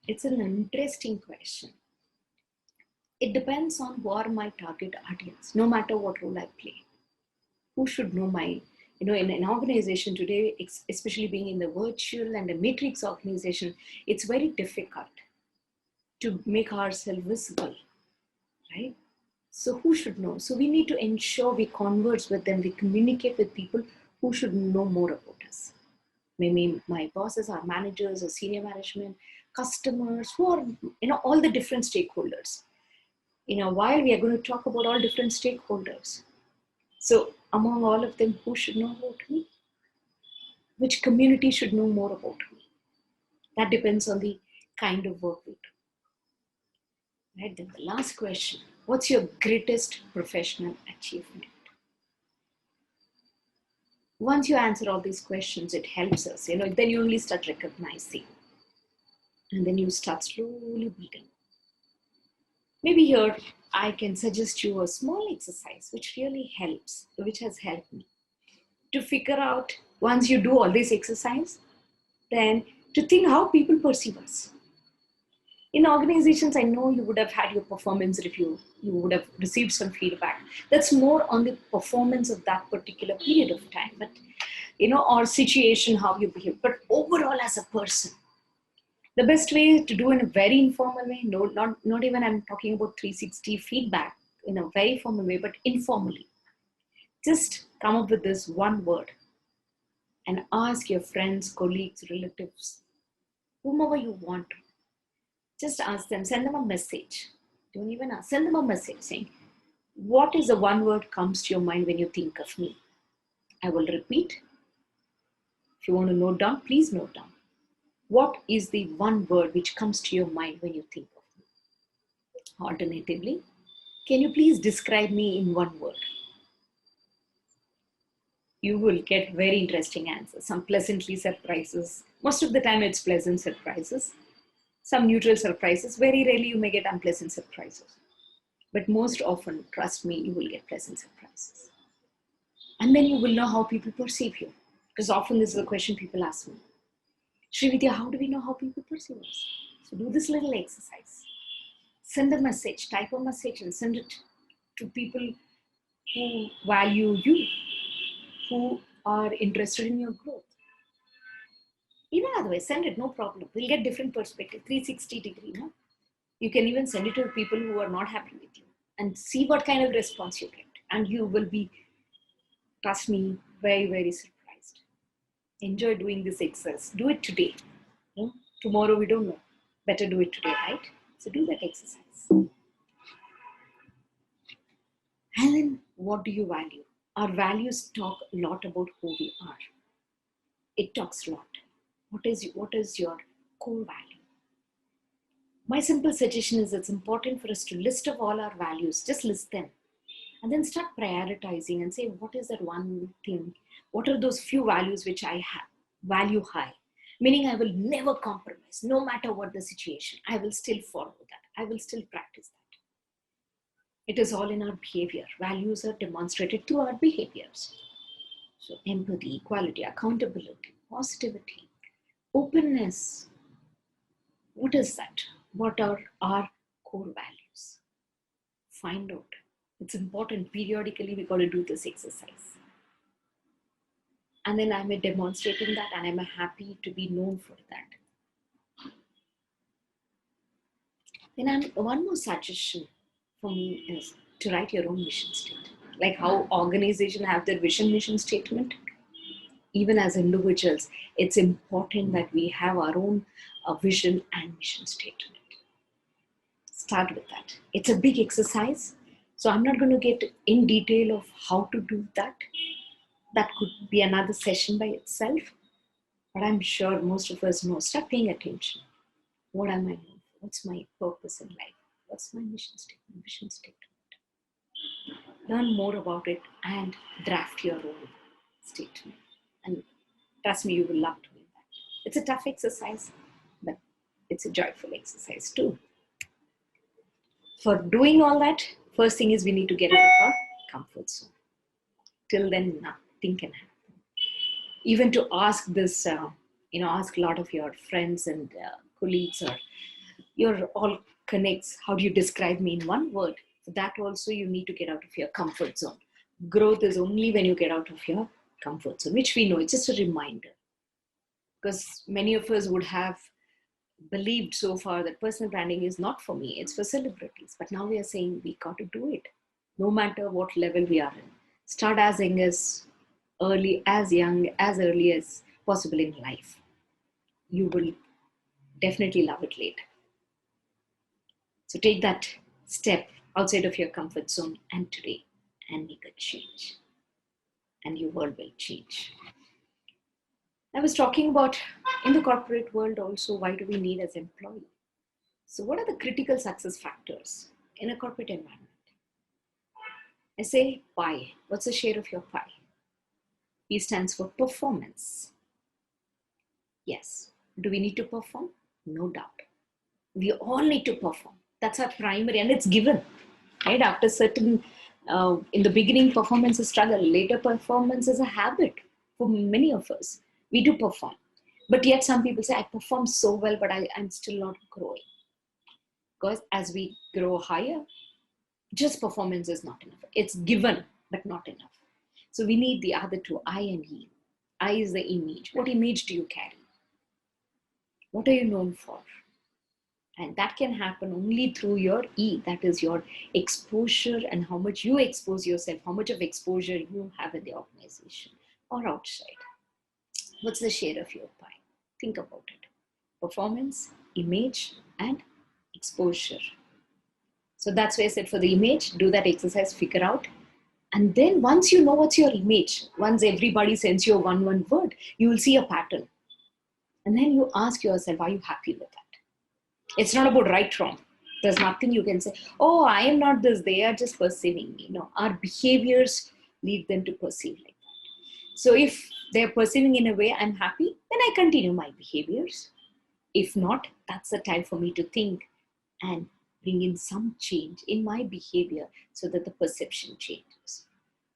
S3: It's an interesting question. It depends on who are my target audience, no matter what role I play. Who should know my, in an organization today, especially being in the virtual and a matrix organization, it's very difficult to make ourselves visible, right? So who should know? So we need to ensure we converse with them, we communicate with people who should know more about us. Maybe my bosses, our managers, or senior management, customers, who are, all the different stakeholders. While we are going to talk about all different stakeholders. So among all of them, who should know about me? Which community should know more about me? That depends on the kind of work we do. Right, then the last question, what's your greatest professional achievement? Once you answer all these questions, it helps us, then you only start recognizing. And then you start slowly building. Maybe here, I can suggest you a small exercise which really helps, which has helped me to figure out, once you do all this exercise, then to think how people perceive us. In organizations, I know you would have had your performance review, you would have received some feedback. That's more on the performance of that particular period of time, but or situation, how you behave. But overall, as a person, the best way to do in a very informal way, not even I'm talking about 360 feedback in a very formal way, but informally. Just come up with this one word and ask your friends, colleagues, relatives, whomever you want to. Just ask them, send them a message. Don't even ask, send them a message saying, what is the one word comes to your mind when you think of me? I will repeat. If you want to note down, please note down. What is the one word which comes to your mind when you think of me? Alternatively, can you please describe me in one word? You will get very interesting answers, some pleasantly surprises. Most of the time it's pleasant surprises, some neutral surprises. Very rarely you may get unpleasant surprises. But most often, trust me, you will get pleasant surprises. And then you will know how people perceive you. Because often this is a question people ask me. Srividya, how do we know how people perceive us? So do this little exercise. Send a message, type a message and send it to people who value you, who are interested in your growth. Even otherwise, send it, no problem. We'll get different perspective, 360 degree. No? You can even send it to people who are not happy with you and see what kind of response you get. And you will be, trust me, very, very surprised. Enjoy doing this exercise. Do it today. Tomorrow we don't know. Better do it today, right? So do that exercise. And then what do you value? Our values talk a lot about who we are. It talks a lot. What is your core value? My simple suggestion is it's important for us to list of all our values, just list them. And then start prioritizing and say, what is that one thing? What are those few values which I value high? Meaning I will never compromise, no matter what the situation. I will still follow that. I will still practice that. It is all in our behavior. Values are demonstrated through our behaviors. So empathy, equality, accountability, positivity, openness. What is that? What are our core values? Find out. It's important. Periodically, we got to do this exercise. And then I'm demonstrating that, and I'm happy to be known for that. Then one more suggestion for me is to write your own mission statement. Like how organizations have their vision mission statement. Even as individuals, it's important that we have our own vision and mission statement. Start with that. It's a big exercise. So I'm not going to get in detail of how to do that. That could be another session by itself. But I'm sure most of us know. Start paying attention. What am I doing? What's my purpose in life? What's my mission statement, vision statement? Learn more about it and draft your own statement. And trust me, you will love doing that. It's a tough exercise, but it's a joyful exercise too. For doing all that, first thing is we need to get out of our comfort zone. Till then, nothing can happen. Even to ask this, ask a lot of your friends and colleagues or your all connects, how do you describe me in one word? For that also, you need to get out of your comfort zone. Growth is only when you get out of your comfort zone, which we know. It's just a reminder. Because many of us would have believed so far that personal branding is not for me, it's for celebrities. But now we are saying we got to do it, no matter what level we are in. Start as early as possible in life. You will definitely love it later. So take that step outside of your comfort zone and today and make a change. And your world will change. I was talking about in the corporate world also, why do we need as employee? So what are the critical success factors in a corporate environment? I say pie. What's the share of your pie? P stands for performance. Yes. Do we need to perform? No doubt. We all need to perform. That's our primary, and it's given. Right? After certain, in the beginning, performance is struggle. Later, performance is a habit for many of us. We do perform. But yet some people say, I perform so well, but I'm still not growing. Because as we grow higher, just performance is not enough. It's given, but not enough. So we need the other two, I and E. I is the image. What image do you carry? What are you known for? And that can happen only through your E, that is your exposure and how much you expose yourself, how much of exposure you have in the organization or outside. What's the share of your pie? Think about it. Performance, image, and exposure. So that's why I said for the image, do that exercise, figure out. And then once you know what's your image, once everybody sends you a one word, you will see a pattern. And then you ask yourself, are you happy with that? It's not about right, wrong. There's nothing you can say, oh, I am not this, they are just perceiving me. No, our behaviors lead them to perceive like that. So if they're perceiving in a way I'm happy, then I continue my behaviors. If not, that's the time for me to think and bring in some change in my behavior so that the perception changes.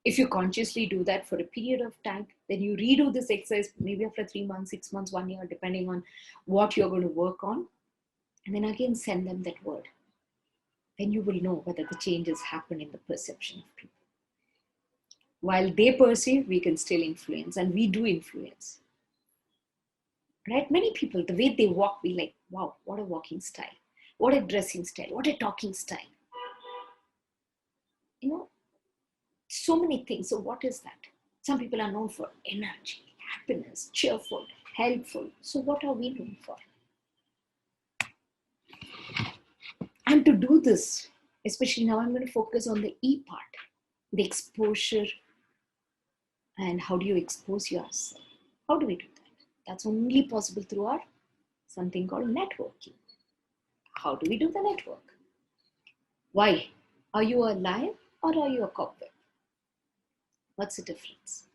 S3: If you consciously do that for a period of time, then you redo this exercise maybe after 3 months, 6 months, 1 year, depending on what you're going to work on. And then again, send them that word. Then you will know whether the changes happen in the perception of people. While they perceive, we can still influence, and we do influence. Right? Many people, the way they walk, we like, wow, what a walking style. What a dressing style. What a talking style. You know, so many things. So what is that? Some people are known for energy, happiness, cheerful, helpful. So what are we known for? to do this, especially now I'm going to focus on the E part, the exposure. And how do you expose yourself? How do we do that? That's only possible through our something called networking. How do we do the network? Why? Are you a lion or are you a cobweb? What's the difference?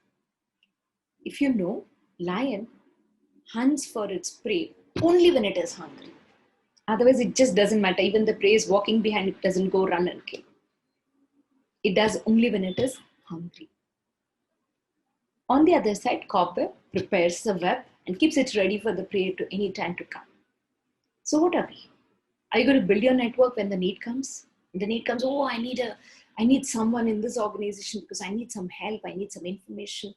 S3: If you know, lion hunts for its prey only when it is hungry. Otherwise, it just doesn't matter. Even the prey is walking behind, it doesn't go run and kill. It does only when it is hungry. On the other side, cobweb prepares the web and keeps it ready for the prey to any time to come. So what are we? Are you going to build your network when the need comes? The need comes, oh, I need someone in this organization because I need some help, I need some information,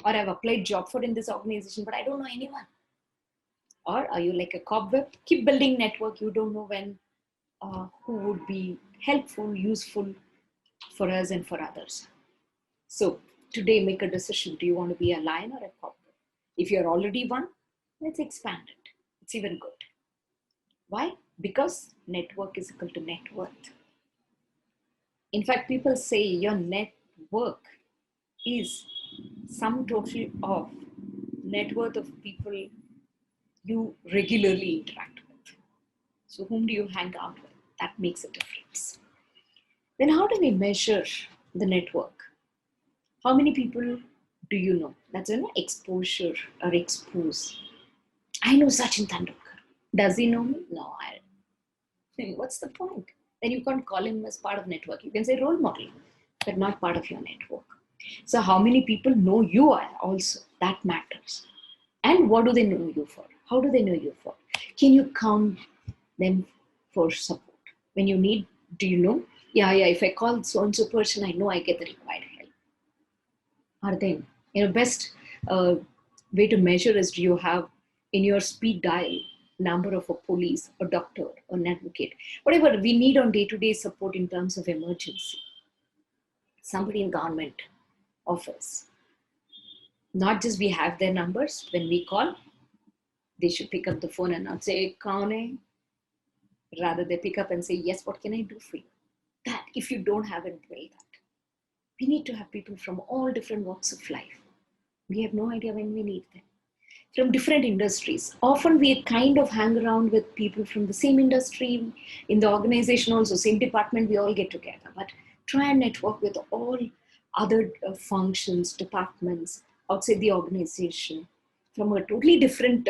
S3: or I've applied job for in this organization, but I don't know anyone. Or are you like a cobweb? Keep building network. You don't know when, who would be helpful, useful for us and for others. So today, make a decision. Do you want to be a lion or a cobweb? If you're already one, let's expand it. It's even good. Why? Because network is equal to net worth. In fact, people say your network is sum total of net worth of people you regularly interact with. So whom do you hang out with? That makes a difference. Then how do we measure the network? How many people do you know? That's an exposure or expose. I know Sachin Tendulkar. Does he know me? No, I don't. What's the point? Then you can't call him as part of network. You can say role model, but not part of your network. So how many people know you are also? That matters. And what do they know you for? How do they know you for? Can you count them for support? When you need, do you know? Yeah, if I call so-and-so person, I know I get the required help. Are they? Best way to measure is, do you have in your speed dial number of a police, a doctor, or an advocate, whatever we need on day-to-day support in terms of emergency. Somebody in government office. Not just we have their numbers, when we call, they should pick up the phone and not say, "Kaun hai?" Rather they pick up and say, "Yes, what can I do for you?" That, if you don't have it, build that. We need to have people from all different walks of life. We have no idea when we need them. From different industries. Often we kind of hang around with people from the same industry, in the organization also, same department, we all get together. But try and network with all other functions, departments outside the organization from a totally different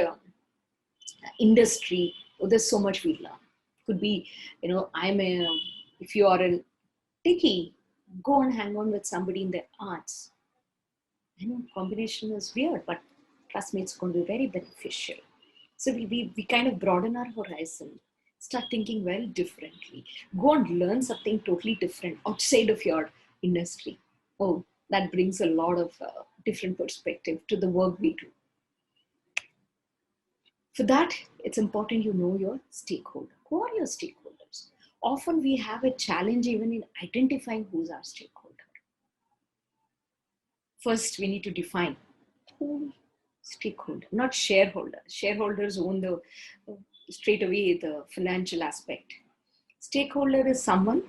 S3: industry. Oh, there's so much we learn. Could be, if you are a techie, go and hang on with somebody in the arts. I know combination is weird, but trust me, it's going to be very beneficial. So we kind of broaden our horizon, start thinking very differently, go and learn something totally different outside of your industry. Oh, that brings a lot of different perspective to the work we do. For that, it's important you know your stakeholder. Who are your stakeholders? Often we have a challenge even in identifying who's our stakeholder. First, we need to define who stakeholder, not shareholder. Shareholders own the straight away the financial aspect. Stakeholder is someone,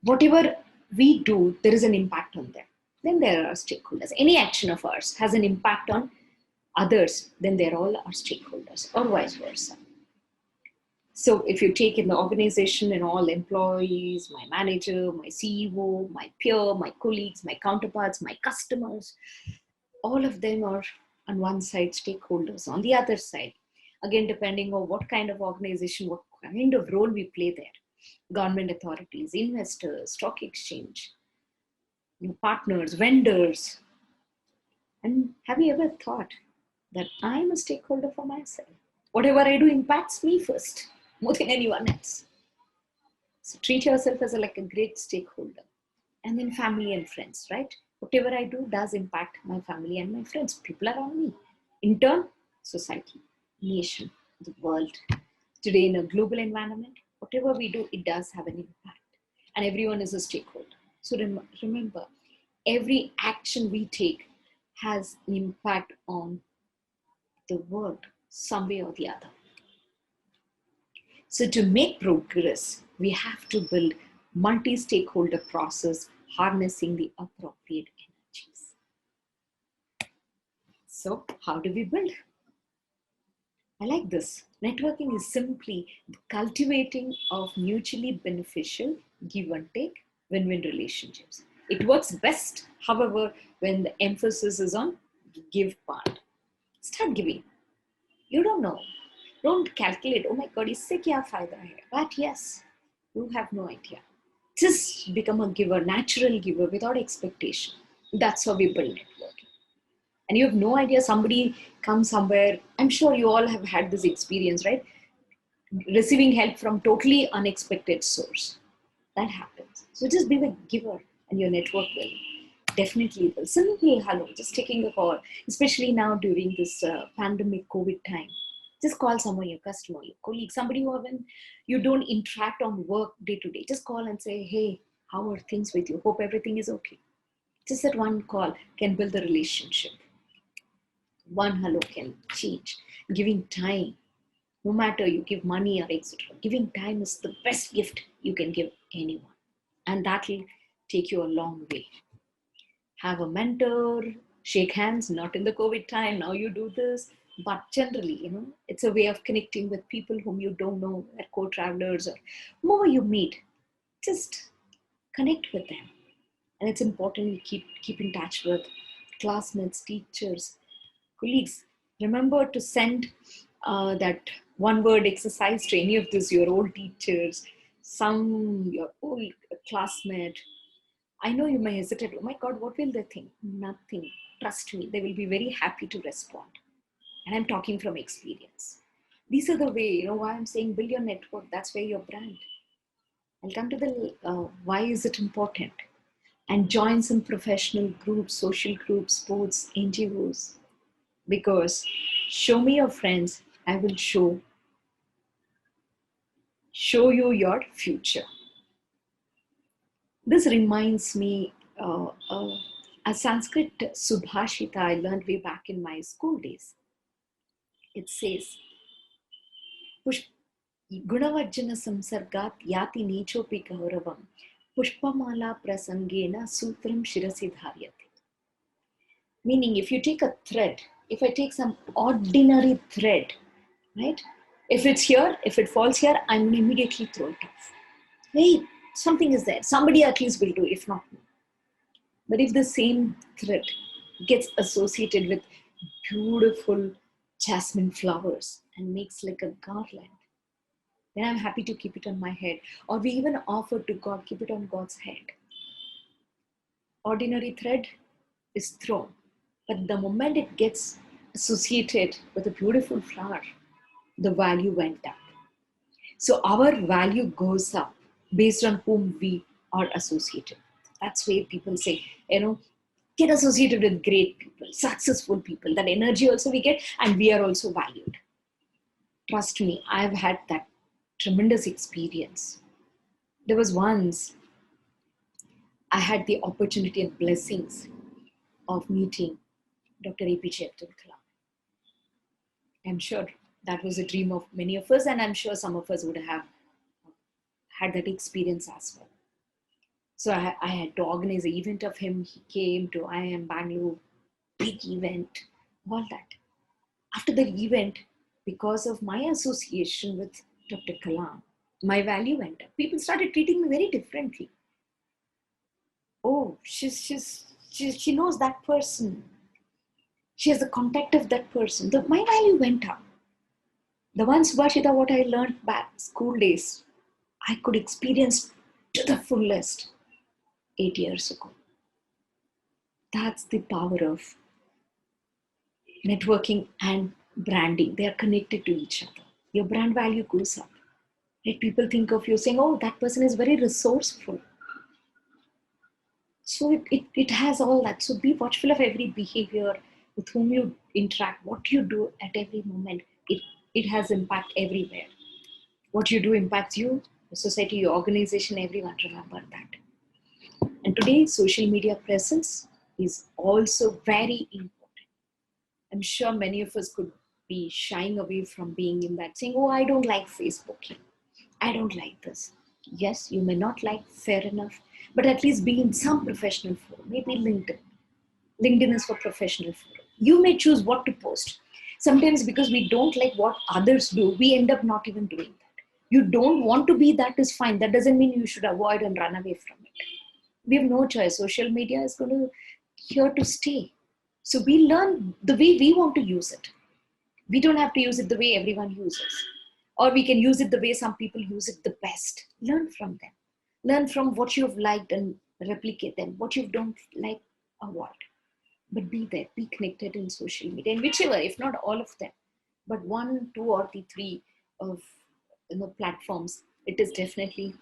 S3: whatever we do, there is an impact on them. Then there are stakeholders. Any action of ours has an impact on others, then they're all our stakeholders, or vice versa. So if you take in the organization and all employees, my manager, my CEO, my peer, my colleagues, my counterparts, my customers, all of them are on one side stakeholders. On the other side, again, depending on what kind of organization, what kind of role we play there, government authorities, investors, stock exchange, partners, vendors. And have you ever thought that I'm a stakeholder for myself? Whatever I do impacts me first, more than anyone else. So treat yourself as like a great stakeholder. And then family and friends, right? Whatever I do does impact my family and my friends, people around me. In turn, society, nation, the world. Today in a global environment, whatever we do, it does have an impact. And everyone is a stakeholder. So remember, every action we take has an impact on the world, some way or the other. So to make progress, we have to build multi-stakeholder process harnessing the appropriate energies. So how do we build? I like this. Networking is simply the cultivating of mutually beneficial give and take win-win relationships. It works best, however, when the emphasis is on give part. Start giving. You don't know. Don't calculate, oh my God, इससे क्या फायदा है? But yes, you have no idea. Just become a giver, natural giver without expectation. That's how we build networking. And you have no idea, somebody comes somewhere. I'm sure you all have had this experience, right? Receiving help from totally unexpected source. That happens. So just be a giver and your network will definitely will. Simple hello, just taking a call, especially now during this pandemic COVID time. Just call someone, your customer, your colleague, somebody who you don't interact on work day to day. Just call and say, hey, how are things with you? Hope everything is okay. Just that one call can build a relationship. One hello can change. Giving time, no matter you give money or etc. Giving time is the best gift you can give anyone. And that will take you a long way. Have a mentor, shake hands, not in the COVID time, now you do this. But generally, it's a way of connecting with people whom you don't know, co-travelers or whoever you meet. Just connect with them. And it's important you keep in touch with classmates, teachers, colleagues. Remember to send that one word exercise to any of this, your old teachers, your old classmate. I know you may hesitate, oh my God, what will they think? Nothing. Trust me, they will be very happy to respond. And I'm talking from experience. These are the way, why I'm saying build your network. That's where your brand. I'll come to the why is it important. And join some professional groups, social groups, sports, NGOs. Because show me your friends, I will show you your future. This reminds me a Sanskrit Subhashita I learned way back in my school days. It says, Gunavajjana samsargat yati nichopi gauravam pushpamala prasangena sutram shirasi dharyate. Meaning, if you take a thread, if I take some ordinary thread, right? If it's here, if it falls here, I'm going to immediately throw it off. Hey, something is there. Somebody at least will do, if not me. But if the same thread gets associated with beautiful jasmine flowers and makes like a garland, then I'm happy to keep it on my head. Or we even offer to God, keep it on God's head. Ordinary thread is thrown. But the moment it gets associated with a beautiful flower, the value went up. So our value goes up based on whom we are associated. That's why people say, get associated with great people, successful people. That energy also we get, and we are also valued. Trust me, I've had that tremendous experience. There was once I had the opportunity and blessings of meeting Dr. APJ Abdul Kalam. I'm sure that was a dream of many of us, and I'm sure some of us would have had that experience as well. So I had to organize an event of him. He came to IIM Bangalore, big event, all that. After the event, because of my association with Dr. Kalam, my value went up. People started treating me very differently. Oh, she knows that person. She has the contact of that person. My value went up. The one Subhashita, what I learned back school days, I could experience to the fullest 8 years ago. That's the power of networking and branding. They are connected to each other. Your brand value goes up. Let people think of you saying, oh, that person is very resourceful. So it has all that. So be watchful of every behavior, with whom you interact, what you do at every moment. It has impact everywhere. What you do impacts you, the society, your organization, everyone. Remember that. And today, social media presence is also very important. I'm sure many of us could be shying away from being in that, saying, oh, I don't like Facebooking. I don't like this. Yes, you may not like, fair enough, but at least be in some professional forum, maybe LinkedIn. LinkedIn is for professional forum. You may choose what to post. Sometimes because we don't like what others do, we end up not even doing that. You don't want to be that is fine. That doesn't mean you should avoid and run away from it. We have no choice. Social media is going to here to stay. So we learn the way we want to use it. We don't have to use it the way everyone uses. Or we can use it the way some people use it the best. Learn from them. Learn from what you've liked and replicate them. What you don't like, avoid. But be there, be connected in social media, and whichever, if not all of them, but one, two, or the three of platforms, it is definitely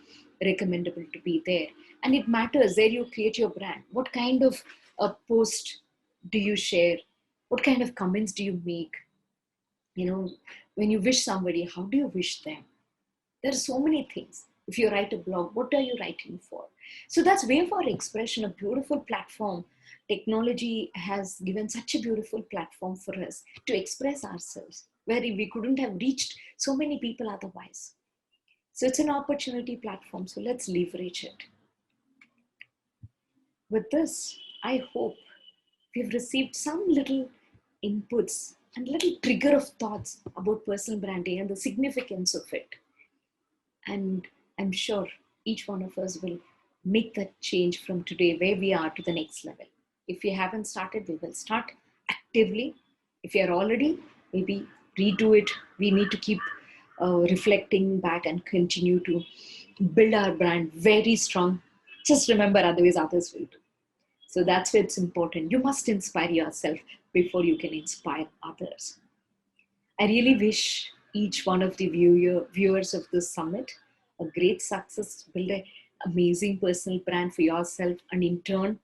S3: recommendable to be there. And it matters where you create your brand. What kind of a post do you share? What kind of comments do you make? When you wish somebody, how do you wish them? There are so many things. If you write a blog, what are you writing for? So that's way for expression, a beautiful platform. Technology has given such a beautiful platform for us to express ourselves, where we couldn't have reached so many people otherwise. So it's an opportunity platform. So let's leverage it. With this, I hope we've received some little inputs and little trigger of thoughts about personal branding and the significance of it. And I'm sure each one of us will make that change from today where we are to the next level. If you haven't started, we will start actively. If you're already, maybe redo it. We need to keep reflecting back and continue to build our brand very strong. Just remember, otherwise others will do. So that's why it's important. You must inspire yourself before you can inspire others. I really wish each one of the viewers of this summit a great success, build an amazing personal brand for yourself, and in turn,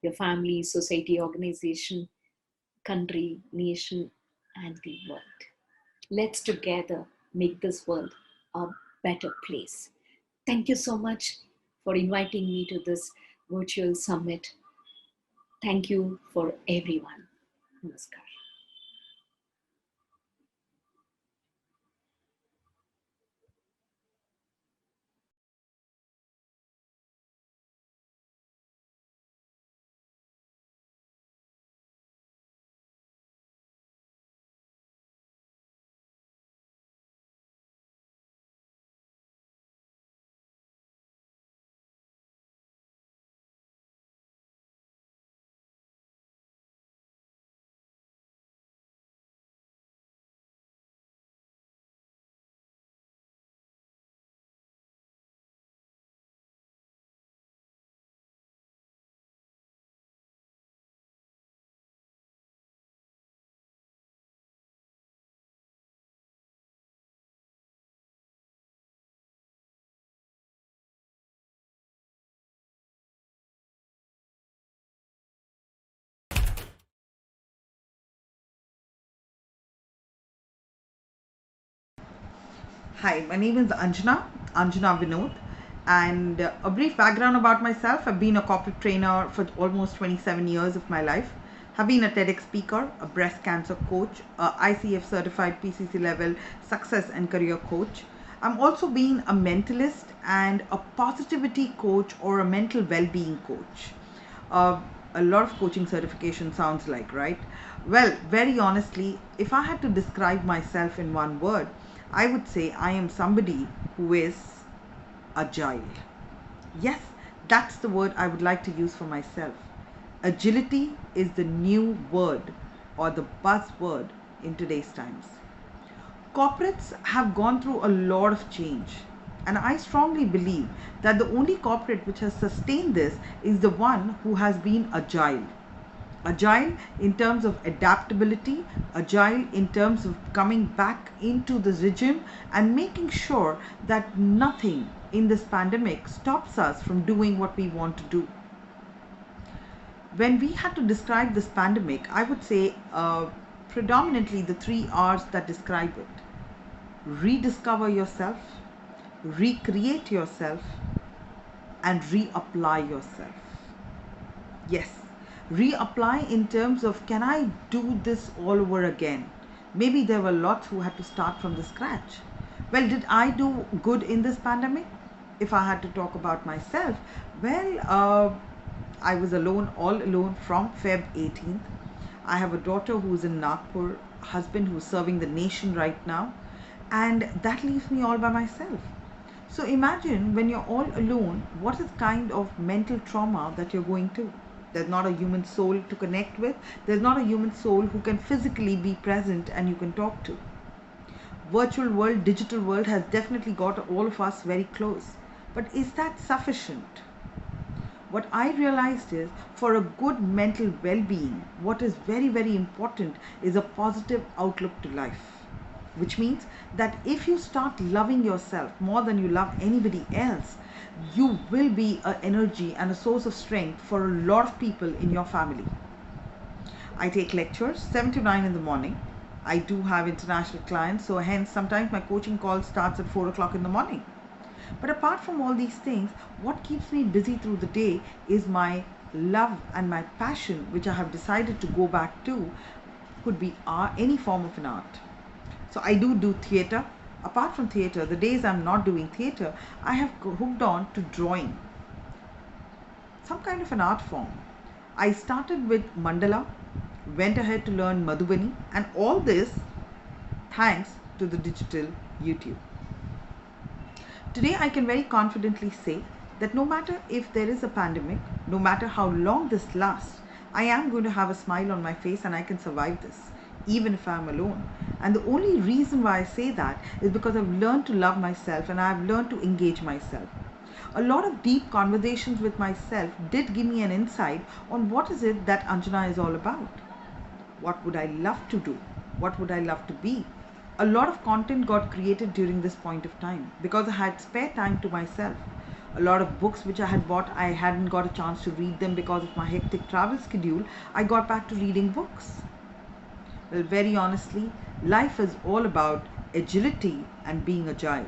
S3: your family, society, organization, country, nation, and the world. Let's together make this world a better place. Thank you so much for inviting me to this virtual summit. Thank you for everyone. Namaskar.
S4: Hi, my name is Anjana Vinod, and a brief background about myself. I've been a corporate trainer for almost 27 years of my life. Have been a TEDx speaker, a breast cancer coach, a ICF certified PCC level success and career coach. I'm also been a mentalist and a positivity coach or a mental well-being coach. Uh, a lot of coaching certification sounds like, right? Well, very honestly, if I had to describe myself in one word, I would say I am somebody who is agile. Yes, that's the word I would like to use for myself. Agility is the new word or the buzzword in today's times. Corporates have gone through a lot of change, and I strongly believe that the only corporate which has sustained this is the one who has been agile. Agile in terms of adaptability, agile in terms of coming back into the regime and making sure that nothing in this pandemic stops us from doing what we want to do. When we had to describe this pandemic, I would say predominantly the three R's that describe it: rediscover yourself, recreate yourself, and reapply yourself. Yes, reapply in terms of, can I do this all over again? Maybe there were lots who had to start from the scratch. Well, did I do good in this pandemic? if I had to talk about myself, well, I was alone, all alone from Feb 18th. I have a daughter who's in Nagpur, husband who's serving the nation right now, and that leaves me all by myself. So imagine when you're all alone, what is kind of mental trauma that you're going to? There's not a human soul to connect with. There's not a human soul who can physically be present and you can talk to. Virtual world, digital world has definitely got all of us very close. But is that sufficient? What I realized is for a good mental well being, what is very, very important is a positive outlook to life. Which means that if you start loving yourself more than you love anybody else, you will be an energy and a source of strength for a lot of people in your family. I take lectures 7 to 9 in the morning. I do have international clients, so hence sometimes my coaching call starts at 4 o'clock in the morning. But apart from all these things, what keeps me busy through the day is my love and my passion, which I have decided to go back to, could be art, any form of an art. So I do theater. Apart from theater, the days I'm not doing theater, I have hooked on to drawing, some kind of an art form. I started with mandala, went ahead to learn Madhubani, and all this thanks to the digital YouTube. Today, I can very confidently say that no matter if there is a pandemic, no matter how long this lasts, I am going to have a smile on my face and I can survive this, even if I'm alone. And the only reason why I say that is because I've learned to love myself and I've learned to engage myself. A lot of deep conversations with myself did give me an insight on what is it that Anjana is all about. What would I love to do? What would I love to be? A lot of content got created during this point of time because I had spare time to myself. A lot of books which I had bought, I hadn't got a chance to read them because of my hectic travel schedule. I got back to reading books. Well, very honestly, life is all about agility and being agile.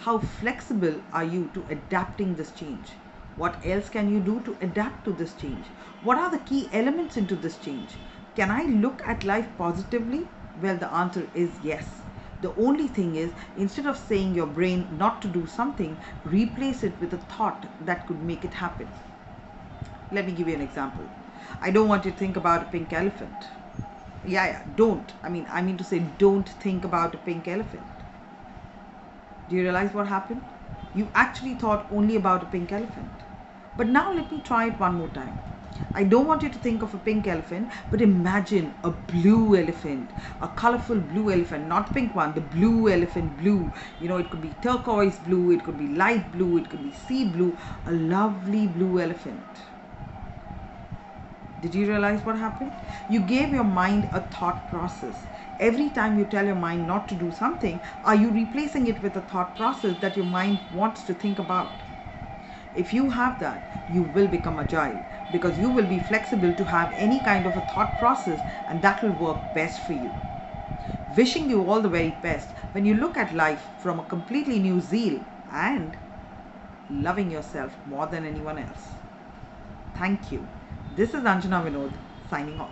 S4: How flexible are you to adapting this change? What else can you do to adapt to this change? What are the key elements into this change? Can I look at life positively? Well, the answer is yes. The only thing is, instead of saying your brain not to do something, replace it with a thought that could make it happen. Let me give you an example. I don't want you to think about a pink elephant. Yeah, don't. I mean to say, don't think about a pink elephant. Do you realize what happened? You actually thought only about a pink elephant. But now let me try it one more time. I don't want you to think of a pink elephant, but imagine a blue elephant, a colorful blue elephant, not the pink one, the blue elephant blue. You know, it could be turquoise blue, it could be light blue, it could be sea blue, a lovely blue elephant. Did you realize what happened? You gave your mind a thought process. Every time you tell your mind not to do something, are you replacing it with a thought process that your mind wants to think about? If you have that, you will become agile because you will be flexible to have any kind of a thought process and that will work best for you. Wishing you all the very best when you look at life from a completely new zeal and loving yourself more than anyone else. Thank you. This is Anjana Vinod signing off.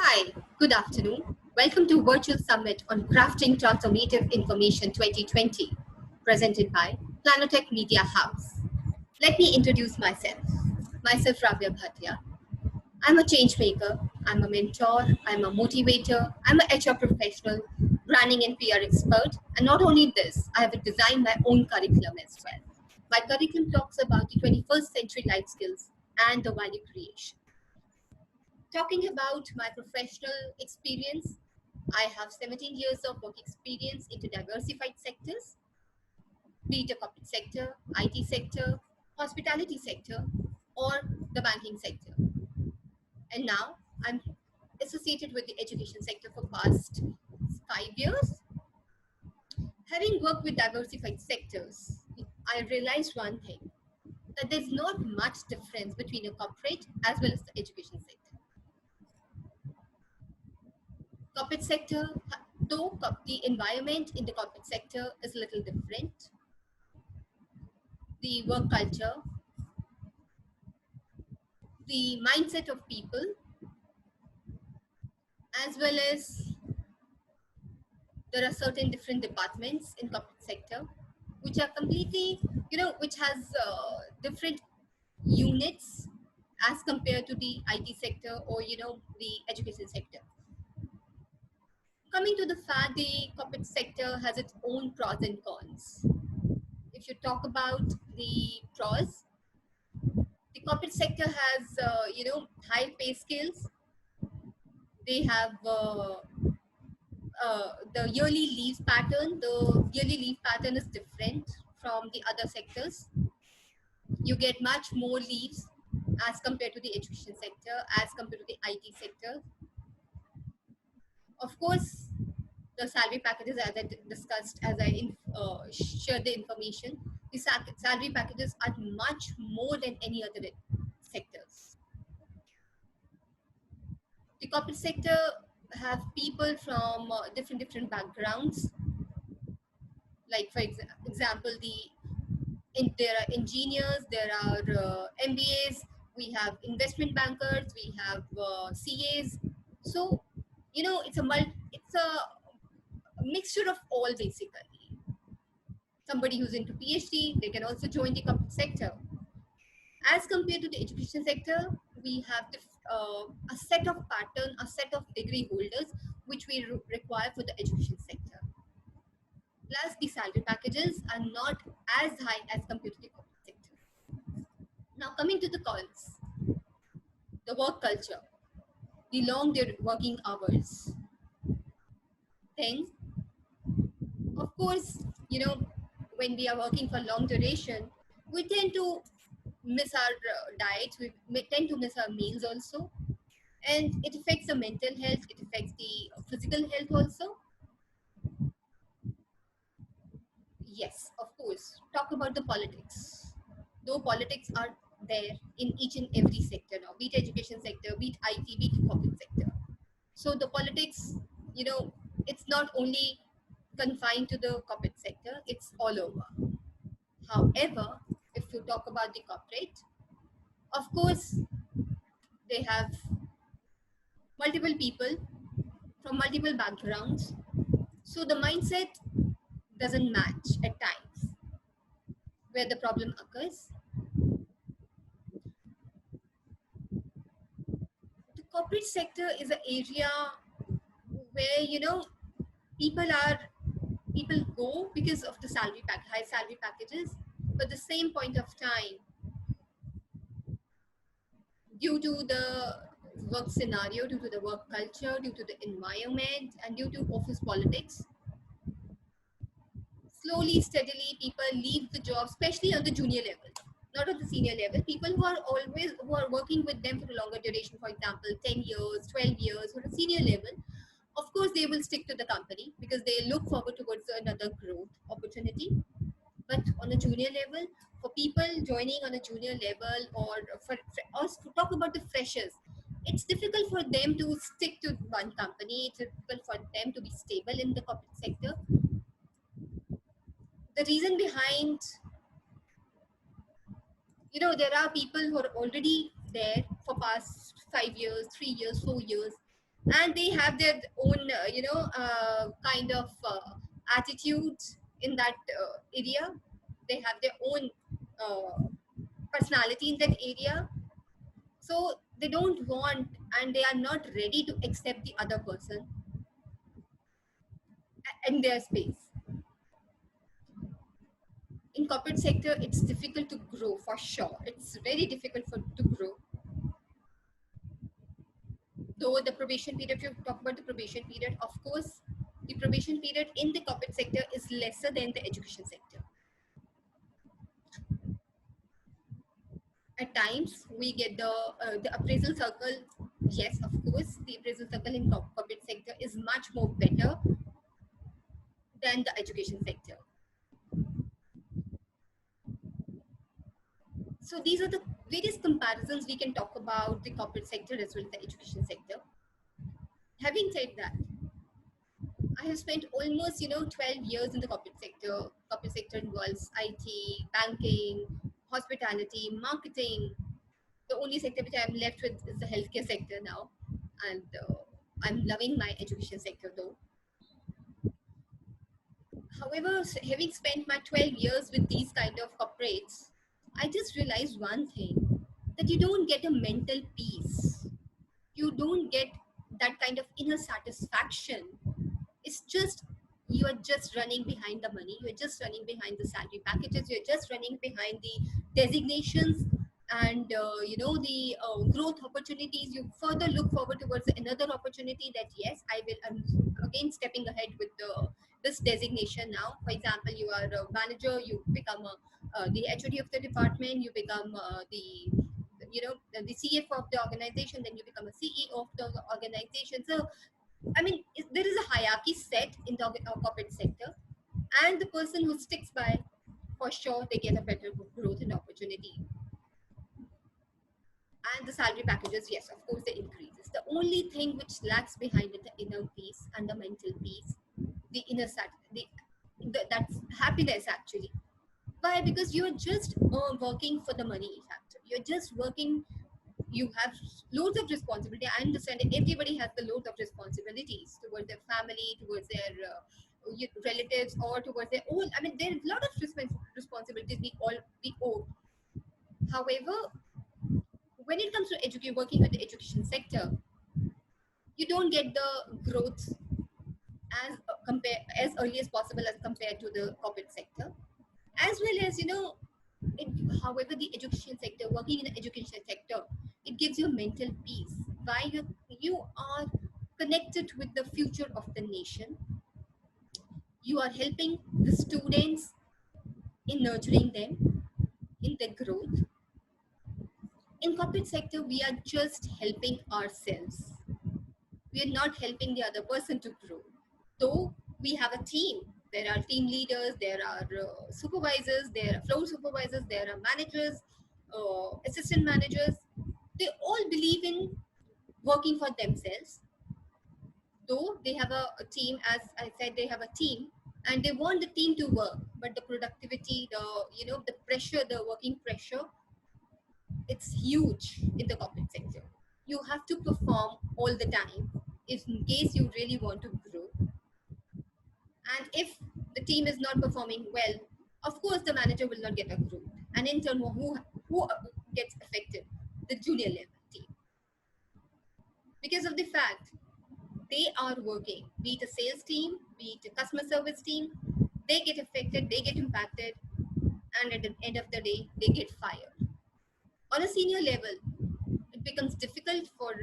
S5: Hi, good afternoon. Welcome to Virtual Summit on Crafting Transformative Information 2020, presented by Planotech Media House. Let me introduce myself. Myself, Rabia Bhatia. I'm a change maker, I'm a mentor, I'm a motivator, I'm a HR professional, branding and PR expert, and not only this, I have designed my own curriculum as well. My curriculum talks about the 21st century life skills and the value creation. Talking about my professional experience, I have 17 years of work experience into diversified sectors, be it a corporate sector, IT sector, hospitality sector, or the banking sector. And now I'm associated with the education sector for past 5 years. Having worked with diversified sectors, I realized one thing, that there's not much difference between a corporate as well as the education sector. Corporate sector, though the environment in the corporate sector is a little different, the work culture, the mindset of people, as well as there are certain different departments in corporate sector which are completely, which has different units as compared to the IT sector or the education sector. Coming to the fact, the corporate sector has its own pros and cons. If you talk about the pros, the corporate sector has high pay scales. They have the yearly leave pattern. The yearly leave pattern is different from the other sectors. You get much more leaves as compared to the education sector, as compared to the IT sector. Of course, the salary packages, as I discussed, as I shared the information, the salary packages are much more than any other sectors. The corporate sector have people from different backgrounds. Like for example, there are engineers, there are MBAs, we have investment bankers, we have CAs. So it's a mixture of all basically. Somebody who's into PhD, they can also join the corporate sector. As compared to the education sector, we have a set of pattern, a set of degree holders which we require for the education sector. Plus, the salary packages are not as high as compared to the corporate sector. Now, coming to the cons, the work culture, the long working hours. Then, of course, when we are working for long duration, we tend to miss our diets, we tend to miss our meals also. And it affects the mental health, it affects the physical health also. Yes, of course. Talk about the politics. Though politics are there in each and every sector now, be it education sector, be it IT, be it corporate sector. So the politics, it's not only confined to the corporate sector, it's all over. However, if you talk about the corporate, of course, they have multiple people from multiple backgrounds. So the mindset doesn't match at times where the problem occurs. The corporate sector is an area where people go because of the high salary packages, but at the same point of time, due to the work scenario, due to the work culture, due to the environment, and due to office politics, slowly, steadily, people leave the job, especially on the junior level, not on the senior level. People who are working with them for a longer duration, for example, 10 years, 12 years, or a senior level, of course, they will stick to the company because they look forward towards another growth opportunity. But on a junior level, for people joining on a junior level, or for us to talk about the freshers, it's difficult for them to stick to one company. It's difficult for them to be stable in the corporate sector. The reason behind, there are people who are already there for past 5 years, 3 years, 4 years, and they have their own, kind of attitude in that area. They have their own personality in that area. So they don't want and they are not ready to accept the other person in their space. in corporate sector, it's difficult to grow for sure. It's very difficult to grow. Though the probation period, if you talk about the probation period, of course, the probation period in the corporate sector is lesser than the education sector. At times, we get the appraisal circle. Yes, of course, the appraisal circle in corporate sector is much more better than the education sector. So these are the various comparisons we can talk about the corporate sector as well as the education sector. Having said that, I have spent almost 12 years in the corporate sector. Corporate sector involves IT, banking, hospitality, marketing. The only sector which I'm left with is the healthcare sector now, and I'm loving my education sector though. However, having spent my 12 years with these kind of corporates, I just realized one thing, that you don't get a mental peace. You don't get that kind of inner satisfaction. It's just, you are just running behind the money. You're just running behind the salary packages. You're just running behind the designations and the growth opportunities. You further look forward towards another opportunity that yes, I'm again stepping ahead with this designation now. For example, you are a manager, you become the HOD of the department, you become the CFO of the organization, then you become a CEO of the organization. So I mean, there is a hierarchy set in the corporate sector, and the person who sticks by, for sure, they get a better growth and opportunity. And the salary packages, yes, of course, they increases. The only thing which lags behind it, the inner peace and the mental peace, the inner that's happiness actually. Why? Because you're just working for the money factor. You're just working. You have loads of responsibility. I understand that everybody has the loads of responsibilities towards their family, towards their relatives, or towards their own. I mean, there are a lot of responsibilities we owe. However, when it comes to working with the education sector, you don't get the growth as early as possible as compared to the corporate sector, as well as however, the education sector, working in the education sector, it gives you mental peace. Why? You are connected with the future of the nation. You are helping the students in nurturing them in their growth. In corporate sector, we are just helping ourselves. We are not helping the other person to grow. Though we have a team, there are team leaders, there are supervisors, there are floor supervisors, there are managers, assistant managers. They all believe in working for themselves. Though they have a team, as I said, they have a team, and they want the team to work. But the productivity, the pressure, the working pressure, it's huge in the corporate sector. You have to perform all the time if in case you really want to grow. And if the team is not performing well, of course the manager will not get a growth. And in turn, who gets affected? The junior level team. Because of the fact they are working, be it a sales team, be it a customer service team, they get affected, they get impacted, and at the end of the day, they get fired. On a senior level, it becomes difficult for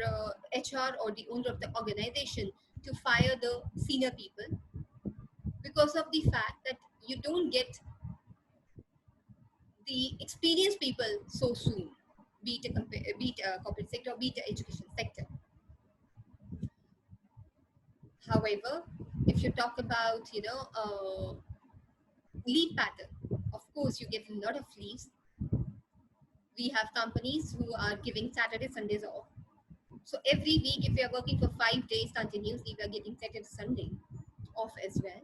S5: HR or the owner of the organization to fire the senior people because of the fact that you don't get the experienced people so soon, be it a corporate sector or be it the education sector. However, if you talk about, leave pattern, of course, you get a lot of leaves. We have companies who are giving Saturday, Sundays off. So every week, if we are working for 5 days continuously, we are getting Saturday, Sunday off as well.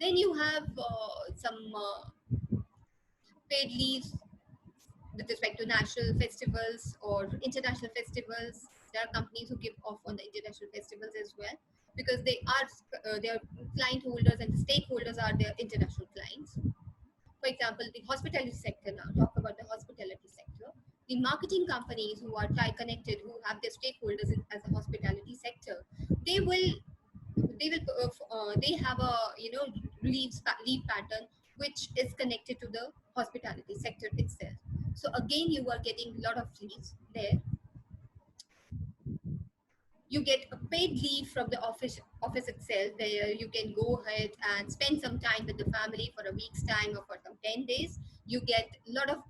S5: Then you have some paid leaves with respect to national festivals or international festivals. There are companies who give off on the international festivals as well, because they are their client holders and the stakeholders are their international clients. For example, the hospitality sector now, talk about the hospitality sector. The marketing companies who are connected, who have their stakeholders as a hospitality sector, they have a leave pattern which is connected to the hospitality sector itself. So again, you are getting a lot of leaves there. You get a paid leave from the office itself, where you can go ahead and spend some time with the family for a week's time or for some 10 days. You get a lot of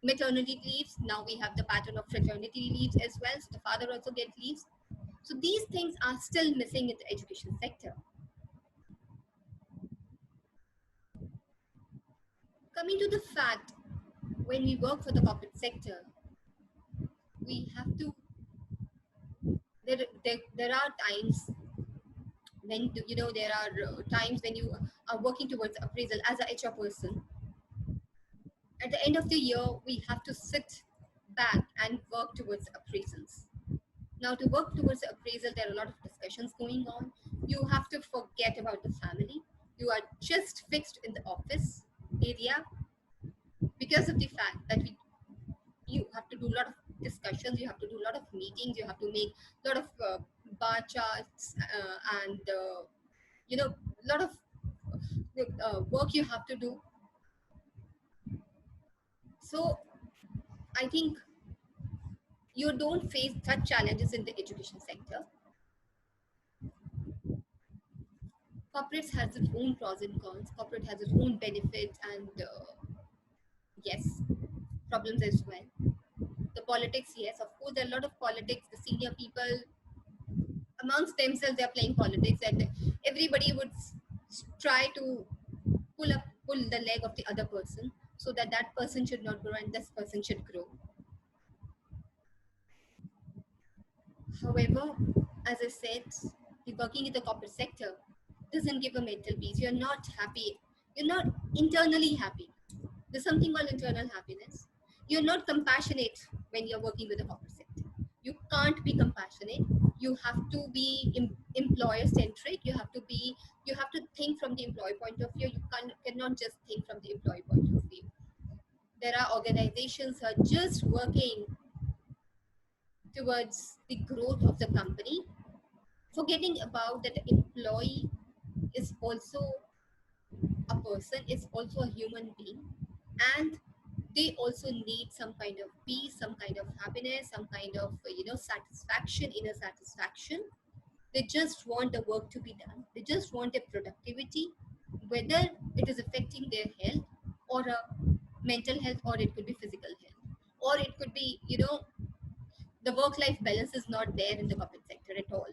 S5: maternity leaves. Now we have the pattern of fraternity leaves as well, so the father also gets leaves. So these things are still missing in the education sector. Coming to the fact, when we work for the corporate sector, we have to, there are times when, there are times when you are working towards appraisal as a HR person. At the end of the year, we have to sit back and work towards appraisals. Now, to work towards the appraisal, there are a lot of discussions going on. You have to forget about the family. You are just fixed in the office area because of the fact that you have to do a lot of discussions, you have to do a lot of meetings, you have to make a lot of bar charts and a lot of work you have to do. So I think you don't face such challenges in the education sector. Corporate has its own pros and cons. Corporate has its own benefits and yes, problems as well. The politics, yes, of course, there are a lot of politics. The senior people amongst themselves, they are playing politics, and everybody would try to pull the leg of the other person so that that person should not grow and this person should grow. However, as I said, the working in the corporate sector doesn't give a mental peace. You're not happy. You're not internally happy. There's something called internal happiness. You're not compassionate when you're working with the corporate sector. You can't be compassionate. You have to be employer centric. You have to think from the employee point of view. You cannot just think from the employee point of view. There are organizations who are just working towards the growth of the company, forgetting about that the employee is also a person, is also a human being, and they also need some kind of peace, some kind of happiness, some kind of satisfaction, inner satisfaction. They just want the work to be done. They just want a productivity, whether it is affecting their health or a mental health, or it could be physical health, or it could be the work-life balance is not there in the corporate sector at all.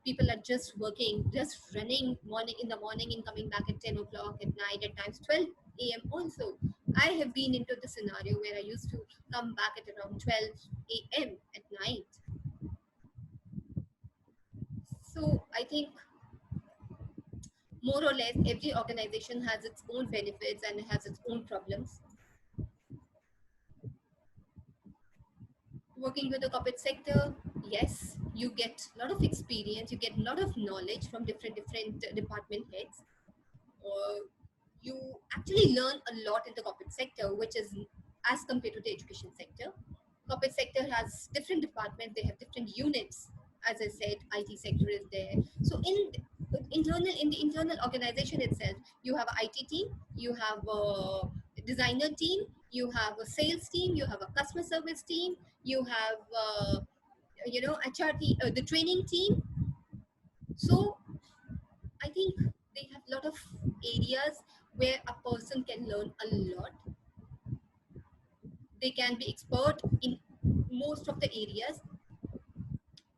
S5: People are just working, just running in the morning and coming back at 10 o'clock at night, at times 12 a.m. also. I have been into the scenario where I used to come back at around 12 a.m. at night. So I think more or less every organization has its own benefits and has its own problems. Working with the corporate sector, yes, you get a lot of experience, you get a lot of knowledge from different department heads. You actually learn a lot in the corporate sector, which is as compared to the education sector. Corporate sector has different departments, they have different units. As I said, IT sector is there. So in the internal organization itself, you have an IT team, you have a designer team, you have a sales team, you have a customer service team, you have HR team, the training team. So I think they have a lot of areas where a person can learn a lot. They can be expert in most of the areas.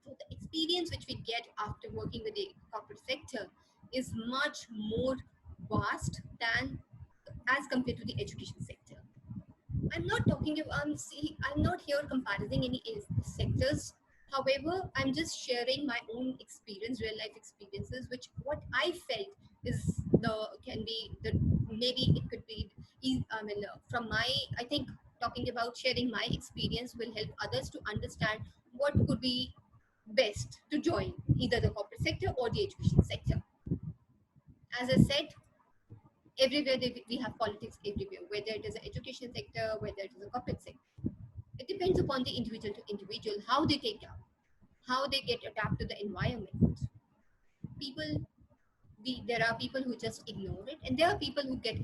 S5: So the experience which we get after working with the corporate sector is much more vast than as compared to the education sector. I'm not talking about, I'm not here comparing any sectors. However, I'm just sharing my own experience, real life experiences, which what I felt is maybe it could be, from my, I think talking about sharing my experience will help others to understand what could be best to join either the corporate sector or the education sector. As I said, everywhere we have politics everywhere, whether it is an education sector, whether it is a corporate sector. It depends upon the individual to individual, how they take up, how they get adapt to the environment. People there are people who just ignore it, and there are people who get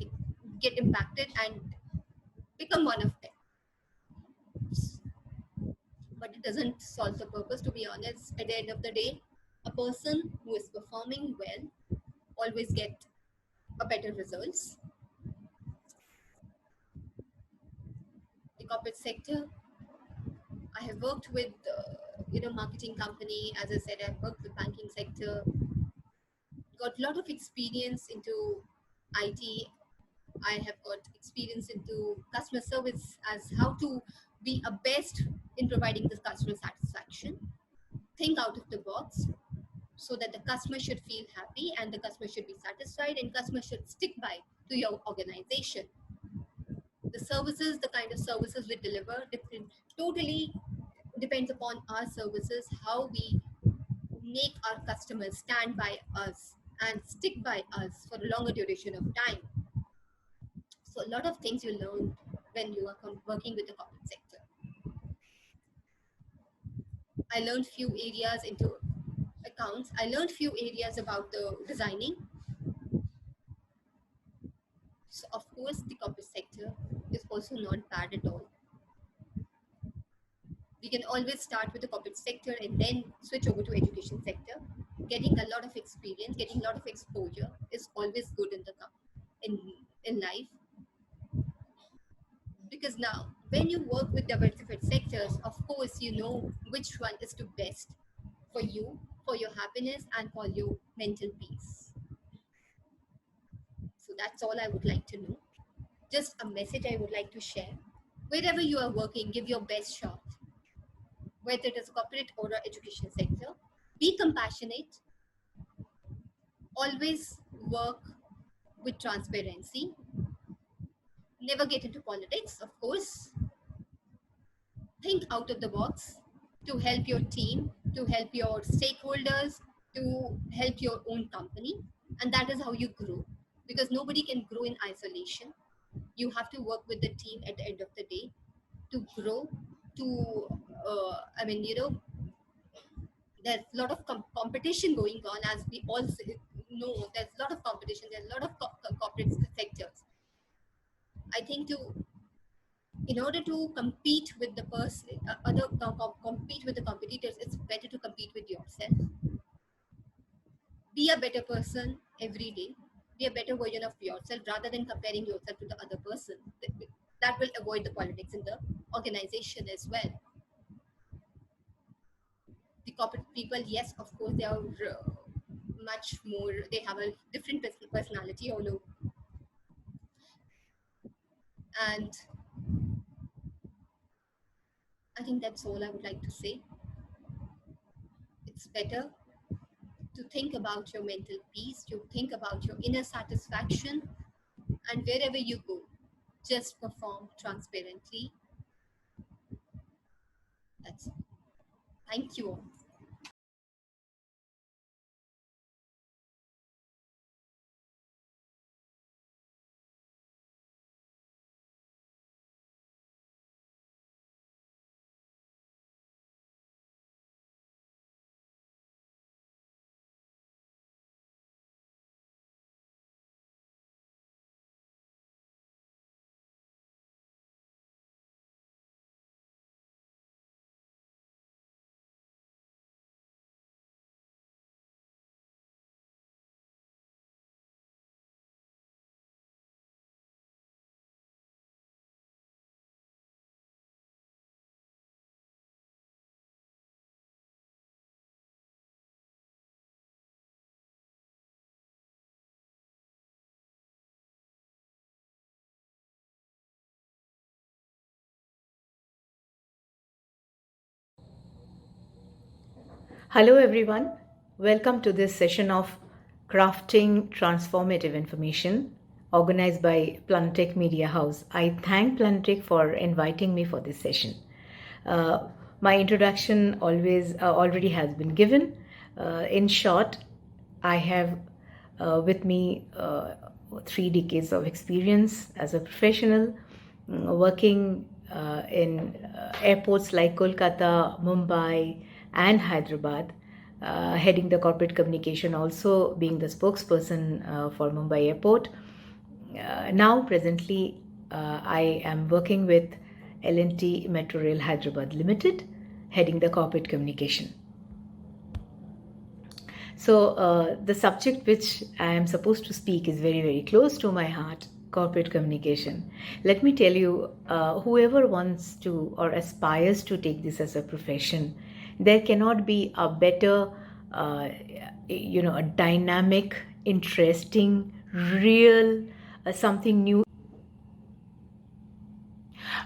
S5: impacted and become one of them. But it doesn't solve the purpose, to be honest. At the end of the day, a person who is performing well always get a better results. The corporate sector, I have worked with marketing company. As I said, I've worked with banking sector, got a lot of experience into IT. I have got experience into customer service, as how to be a best in providing this customer satisfaction. Think out of the box so that the customer should feel happy and the customer should be satisfied and customer should stick by to your organization. The services, the kind of services we deliver, totally depends upon our services, how we make our customers stand by us and stick by us for a longer duration of time. So a lot of things you learn when you are working with the corporate sector. I learned few areas into accounts. I learned few areas about the designing. So of course, the corporate sector is also not bad at all. We can always start with the corporate sector and then switch over to education sector. Getting a lot of experience, getting a lot of exposure is always good in life. Because now, when you work with diversified sectors, of course, you know which one is the best for you, for your happiness, and for your mental peace. So that's all I would like to know. Just a message I would like to share. Wherever you are working, give your best shot. Whether it is corporate or education sector, be compassionate. Always work with transparency. Never get into politics, of course. Think out of the box to help your team, to help your stakeholders, to help your own company. And that is how you grow. Because nobody can grow in isolation. You have to work with the team at the end of the day to grow, there's a lot of competition going on, as we all know. There's a lot of competition. There's a lot of corporate sectors. I think in order to compete with the compete with the competitors, it's better to compete with yourself. Be a better person every day. Be a better version of yourself rather than comparing yourself to the other person. That will avoid the politics in the organization as well. The corporate people, yes, of course, they are much more, they have a different personality all over. And I think that's all I would like to say. It's better to think about your mental peace, to think about your inner satisfaction, and wherever you go, just perform transparently. That's it. Thank you all.
S1: Hello, everyone. Welcome to this session of Crafting Transformative Information organized by Planetech Media House. I thank Planetech for inviting me for this session. My introduction already has been given. In short, I have with me 3 decades of experience as a professional, working in airports like Kolkata, Mumbai, and Hyderabad.
S6: heading the corporate communication, also being the spokesperson for Mumbai Airport. Now, presently, I am working with L&T Metro Rail Hyderabad Limited, heading the corporate communication. So the subject which I am supposed to speak is very, very close to my heart, corporate communication. Let me tell you, whoever wants to or aspires to take this as a profession, there cannot be a better, a dynamic, interesting, real, something new.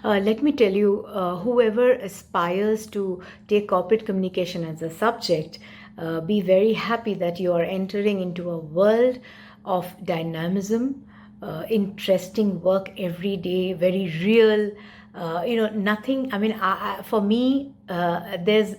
S6: Let me tell you, whoever aspires to take corporate communication as a subject, be very happy that you are entering into a world of dynamism, interesting work every day, very real. Nothing. I mean, for me, there's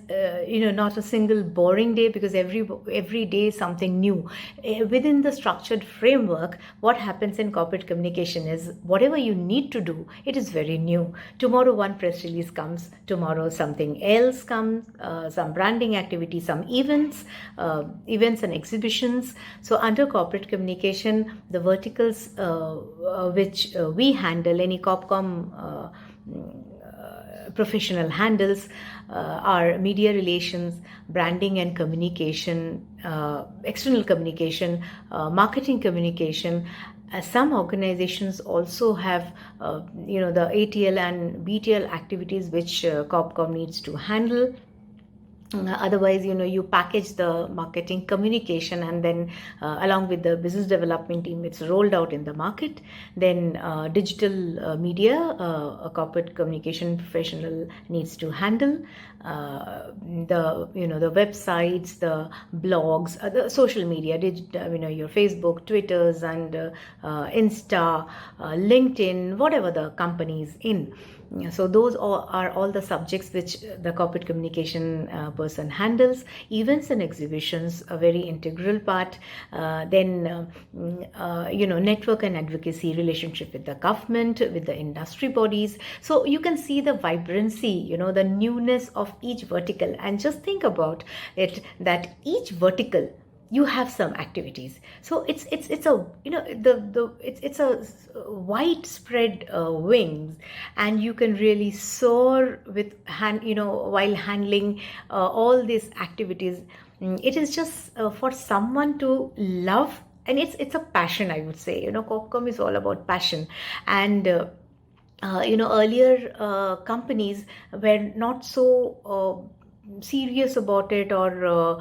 S6: not a single boring day, because every day is something new. Within the structured framework, what happens in corporate communication is whatever you need to do, it is very new. Tomorrow one press release comes, tomorrow something else comes, some branding activity, some events and exhibitions. So under corporate communication, the verticals which we handle, any Corpcom professional handles are media relations, branding and communication, external communication, marketing communication. Some organizations also have the ATL and BTL activities which Corpcom needs to handle. Otherwise, you package the marketing communication, and then along with the business development team, it's rolled out in the market. Then digital media, a corporate communication professional needs to handle the websites, the blogs, the social media, your Facebook, Twitters, and Insta, LinkedIn, whatever the company is in. So those are all the subjects which the corporate communication person handles. Events and exhibitions, a very integral part. Then network and advocacy, relationship with the government, with the industry bodies. So you can see the vibrancy, the newness of each vertical, and just think about it, that each vertical you have some activities. So it's a it's a widespread wings, and you can really soar with while handling all these activities. It is just for someone to love, and it's a passion, I would say. Corpcom is all about passion. And earlier companies were not so serious about it, or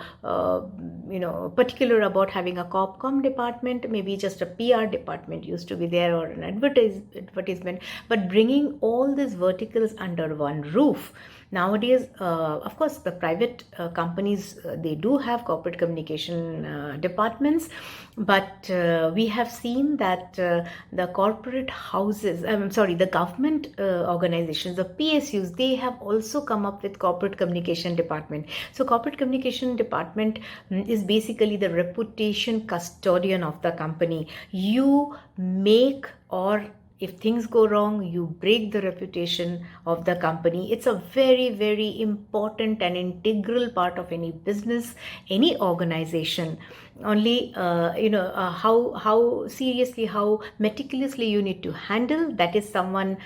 S6: particular about having a Corpcom department. Maybe just a PR department used to be there, or an advertisement. But bringing all these verticals under one roof. Nowadays, of course, the private companies, they do have corporate communication departments, but we have seen that the corporate houses, the government organizations, the PSUs, they have also come up with corporate communication department. So corporate communication department is basically the reputation custodian of the company. You make, or if things go wrong, you break the reputation of the company. It's a very, very important and integral part of any business, any organization. Only how seriously, how meticulously you need to handle, that is someone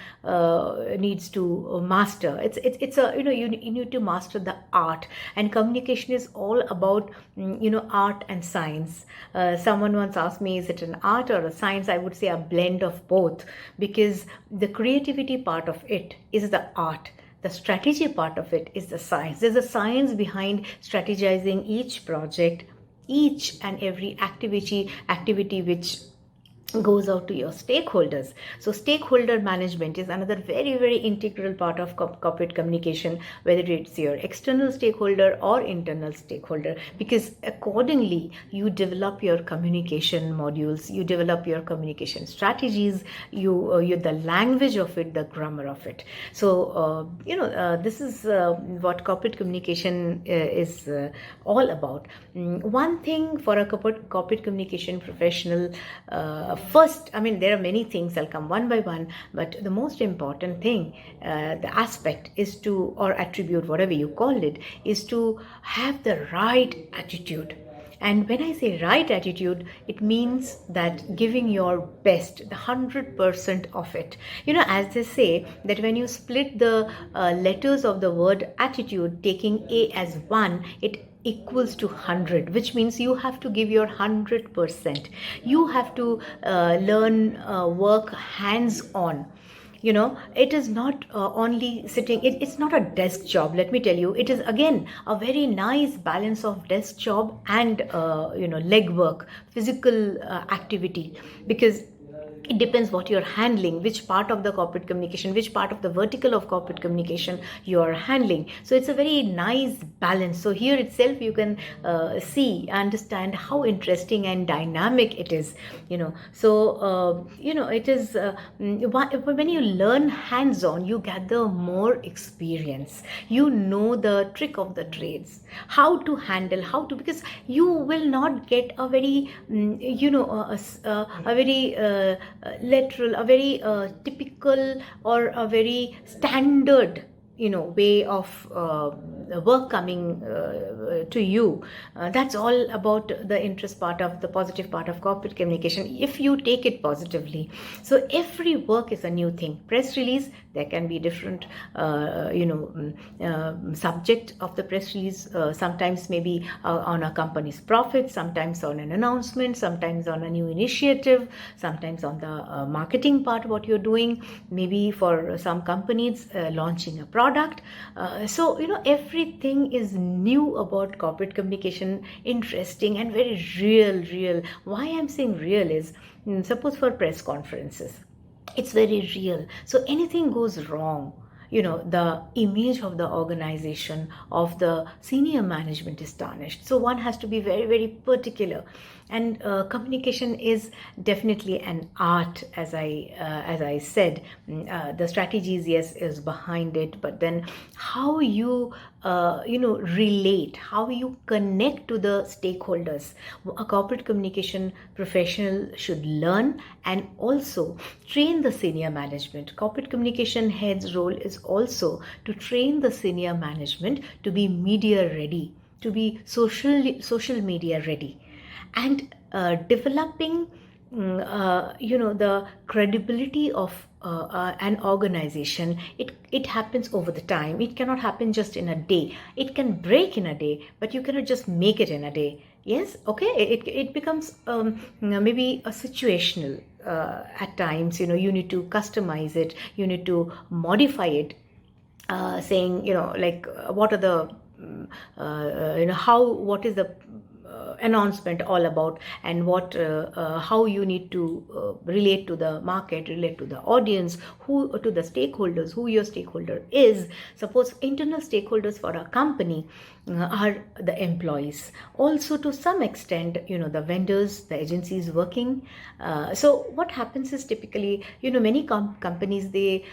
S6: needs to master. It's a you need to master the art, and communication is all about art and science. Someone once asked me, is it an art or a science? I would say a blend of both, because the creativity part of it is the art. The strategy part of it is the science. There's a science behind strategizing each project, each and every activity which goes out to your stakeholders. So stakeholder management is another very, very integral part of corporate communication, whether it's your external stakeholder or internal stakeholder, because accordingly you develop your communication modules, you develop your communication strategies, you the language of it, the grammar of it. So this is what corporate communication is all about. One thing for a corporate communication professional, first, I mean, there are many things, I'll come one by one, but the most important thing, the aspect is to, or attribute, whatever you call it, is to have the right attitude. And when I say right attitude, it means that giving your best, the 100% of it. As they say, that when you split the letters of the word attitude, taking A as 1, it equals to 100, which means you have to give your 100%. You have to learn, work hands on. It is not only sitting, it's not a desk job, let me tell you. It is again a very nice balance of desk job and leg work, physical activity, because it depends what you're handling, which part of the corporate communication, which part of the vertical of corporate communication you're handling. So it's a very nice balance. So here itself you can understand how interesting and dynamic it is. So it is when you learn hands-on, you gather more experience. You know the trick of the trades, how to handle, because you will not get a very a very literal, a very typical, or a very standard way of work coming to you. That's all about the interest part of the positive part of corporate communication, if you take it positively. So every work is a new thing. Press release, there can be different subject of the press release, sometimes maybe on a company's profit, sometimes on an announcement, sometimes on a new initiative, sometimes on the marketing part, what you're doing, maybe for some companies launching a product. So everything is new about corporate communication, interesting and very real. Why I'm saying real is, suppose for press conferences, it's very real. So anything goes wrong, the image of the organization, of the senior management is tarnished. So one has to be very, very particular. And communication is definitely an art, as I said. The strategies, yes, is behind it, but then how you relate, how you connect to the stakeholders. A corporate communication professional should learn and also train the senior management. Corporate communication head's role is also to train the senior management to be media ready, to be social media ready, and developing the credibility of an organization. It happens over the time. It cannot happen just in a day. It can break in a day, but you cannot just make it in a day. Yes, okay, it becomes maybe a situational at times. You need to customize it, you need to modify it, saying what are the what is the announcement all about, and what how you need to relate to the market, relate to the audience, to the stakeholders, who your stakeholder is. Suppose internal stakeholders for a company are the employees, also to some extent the vendors, the agencies working. So what happens is, typically many companies, they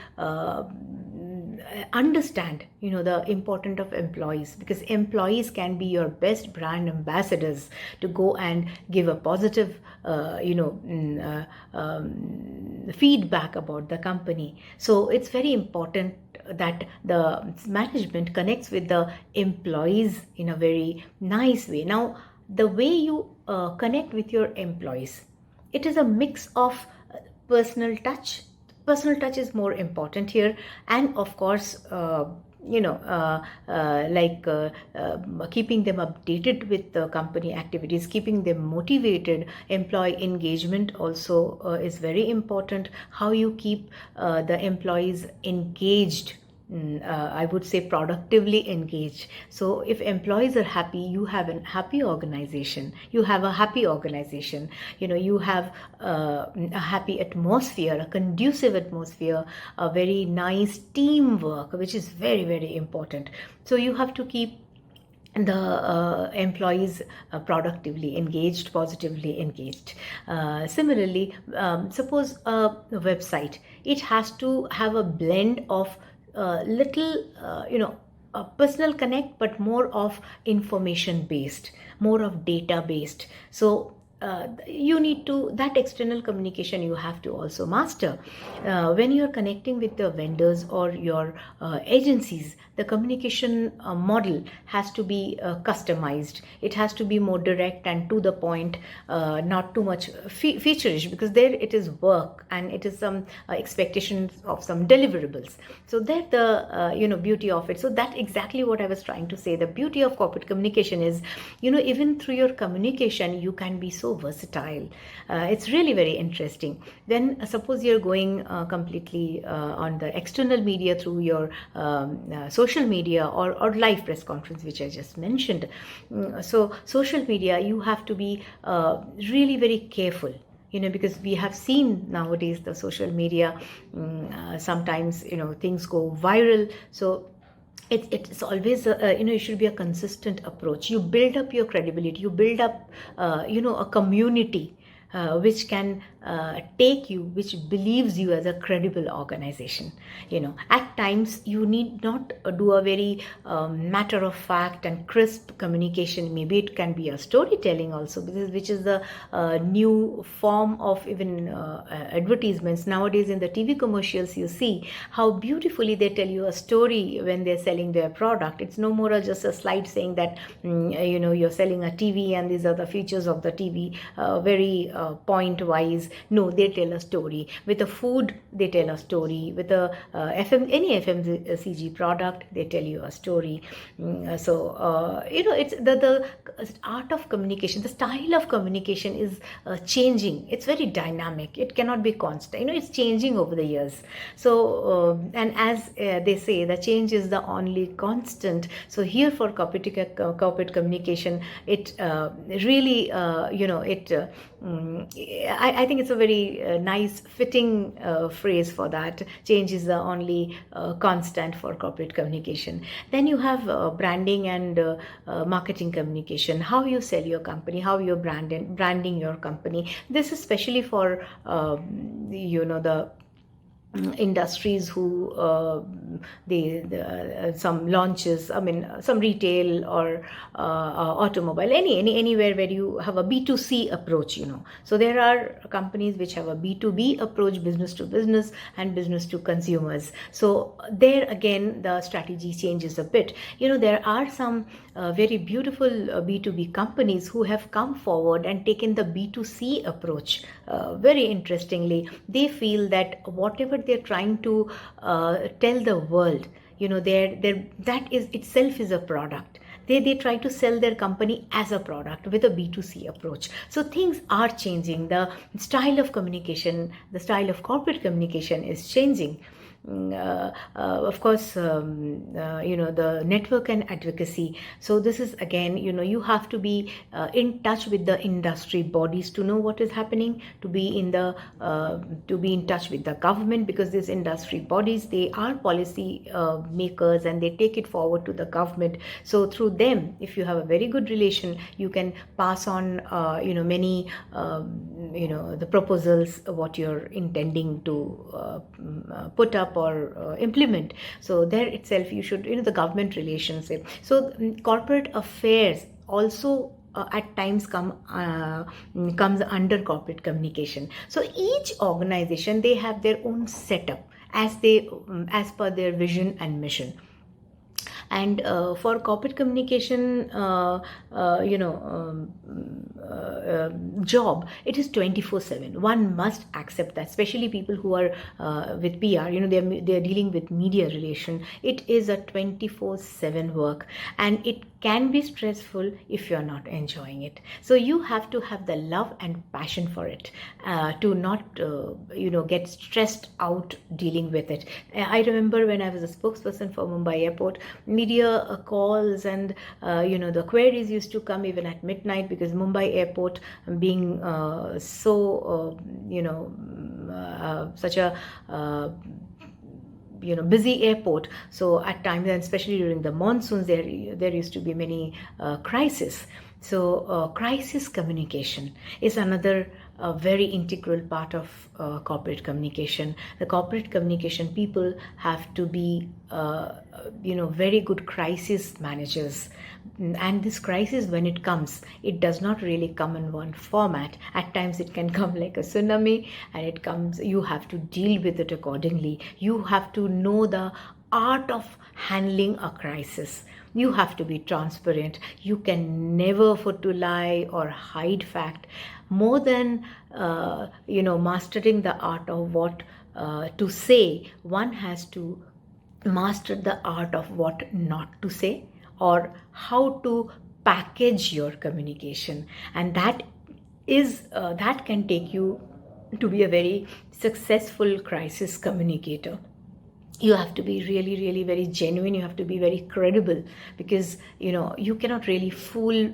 S6: understand the importance of employees, because employees can be your best brand ambassadors to go and give a positive feedback about the company. So it's very important that the management connects with the employees in a very nice way. Now, the way you connect with your employees, it is a mix of personal touch. Personal touch is more important here, and of course keeping them updated with the company activities, keeping them motivated. Employee engagement also is very important. How you keep the employees engaged, I would say productively engaged. So if employees are happy, you have a happy organization. You have a happy organization. You have a happy atmosphere, a conducive atmosphere, a very nice teamwork, which is very, very important. So you have to keep the employees productively engaged, positively engaged. Similarly, suppose a website, it has to have a blend of little a personal connect, but more of information based, more of data based. So you need to, that external communication you have to also master. When you're connecting with the vendors or your agencies, the communication model has to be customized. It has to be more direct and to the point, not too much featureish, because there it is work and it is some expectations of some deliverables. So that's the beauty of it. So that's exactly what I was trying to say. The beauty of corporate communication is, even through your communication you can be so versatile. It's really very interesting. Then suppose you're going completely on the external media through your social media or live press conference, which I just mentioned. So social media, you have to be really very careful, because we have seen nowadays the social media, sometimes things go viral. So it's always it should be a consistent approach. You build up your credibility, you build up a community which can take you, which believes you as a credible organization. At times you need not do a very matter of fact and crisp communication. Maybe it can be a storytelling also, which is the new form of even advertisements nowadays. In the TV commercials, you see how beautifully they tell you a story when they're selling their product. It's no more just a slide saying that you're selling a TV and these are the features of the TV, very point wise. No, they tell a story. With the food, they tell a story. With the any FMCG product, they tell you a story. It's the art of communication. The style of communication is changing. It's very dynamic. It cannot be constant. It's changing over the years. So and as they say, the change is the only constant. So here for corporate communication, it really I think it's a very nice fitting phrase for that. Change is the only constant for corporate communication. Then you have branding and marketing communication. How you sell your company, how you're branding your company. This is especially for the industries who some launches, some retail or automobile, anywhere where you have a B2C approach. So there are companies which have a B2B approach, business to business and business to consumers. So there again the strategy changes a bit. There are some very beautiful B2B companies who have come forward and taken the B2C approach. Very interestingly, they feel that whatever they're trying to tell the world, that is itself is a product. They try to sell their company as a product with a B2C approach. So things are changing. The style of communication, the style of corporate communication is changing. Of course, the network and advocacy. So this is again, you have to be in touch with the industry bodies to know what is happening, to be in touch with the government, because these industry bodies, they are policy makers and they take it forward to the government. So through them, if you have a very good relation, you can pass on many the proposals, what you're intending to put up or implement. So there itself you should, the government relationship. So corporate affairs also at times comes under corporate communication. So each organization, they have their own setup as per their vision and mission. And for corporate communication job, it is 24/7. One must accept that, especially people who are with PR, they're dealing with media relation. It is a 24/7 work, and it can be stressful if you're not enjoying it. So you have to have the love and passion for it to not get stressed out dealing with it. I remember when I was a spokesperson for Mumbai Airport, media calls and the queries used to come even at midnight, because Mumbai Airport being such a busy airport. So at times, and especially during the monsoons, there used to be many crises. So crisis communication is another a very integral part of corporate communication. The corporate communication people have to be very good crisis managers. And this crisis, when it comes, it does not really come in one format. At times it can come like a tsunami, and it comes, you have to deal with it accordingly. You have to know the art of handling a crisis. You have to be transparent. You can never afford to lie or hide fact. More than mastering the art of what to say, one has to master the art of what not to say, or how to package your communication. And that can take you to be a very successful crisis communicator. You have to be really, really very genuine. You have to be very credible, because you cannot really fool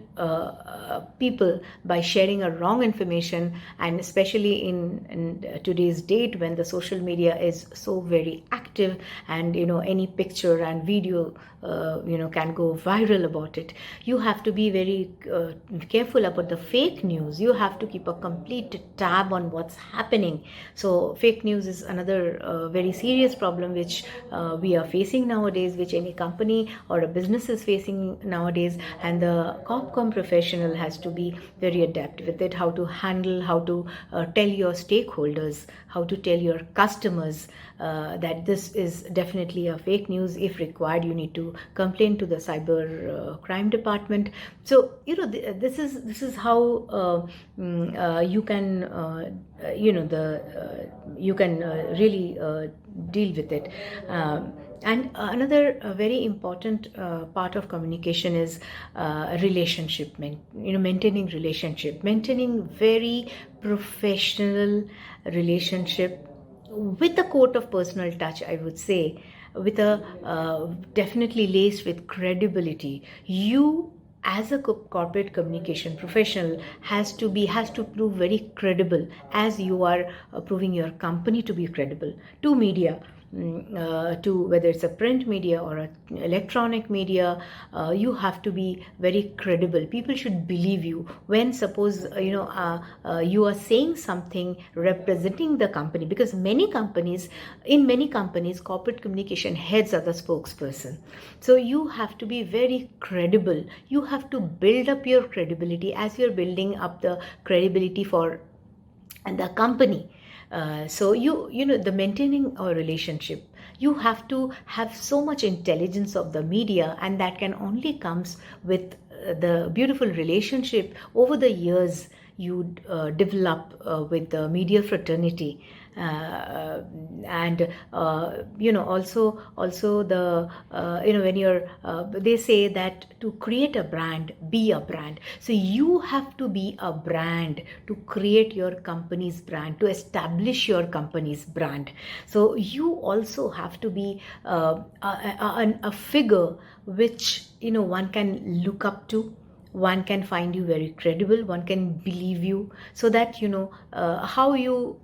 S6: people by sharing a wrong information. And especially in today's date, when the social media is so very active, and any picture and video can go viral about it. You have to be very careful about the fake news. You have to keep a complete tab on what's happening. So fake news is another very serious problem which we are facing nowadays, which any company or a business is facing nowadays. And the CorpCom professional has to be very adept with it, how to handle, how to tell your stakeholders, how to tell your customers that this is definitely a fake news. If required, you need to complain to the cyber crime department. So this is how you can you can really deal with it. And another very important part of communication is relationship, maintaining relationship, maintaining very professional relationship with a coat of personal touch, I would say, with a definitely laced with credibility. You as a corporate communication professional has to prove very credible, as you are proving your company to be credible to media, to whether it's a print media or an electronic media. You have to be very credible. People should believe you when, suppose you are saying something representing the company, because in many companies corporate communication heads are the spokesperson. So you have to be very credible. You have to build up your credibility as you're building up the credibility for the company. So the maintaining a relationship, you have to have so much intelligence of the media, and that can only comes with the beautiful relationship over the years you develop with the media fraternity. And also the when you're they say that to create a brand, be a brand. So you have to be a brand to create your company's brand, to establish your company's brand. So you also have to be a figure which one can look up to. One can find you very credible, one can believe you, so that how you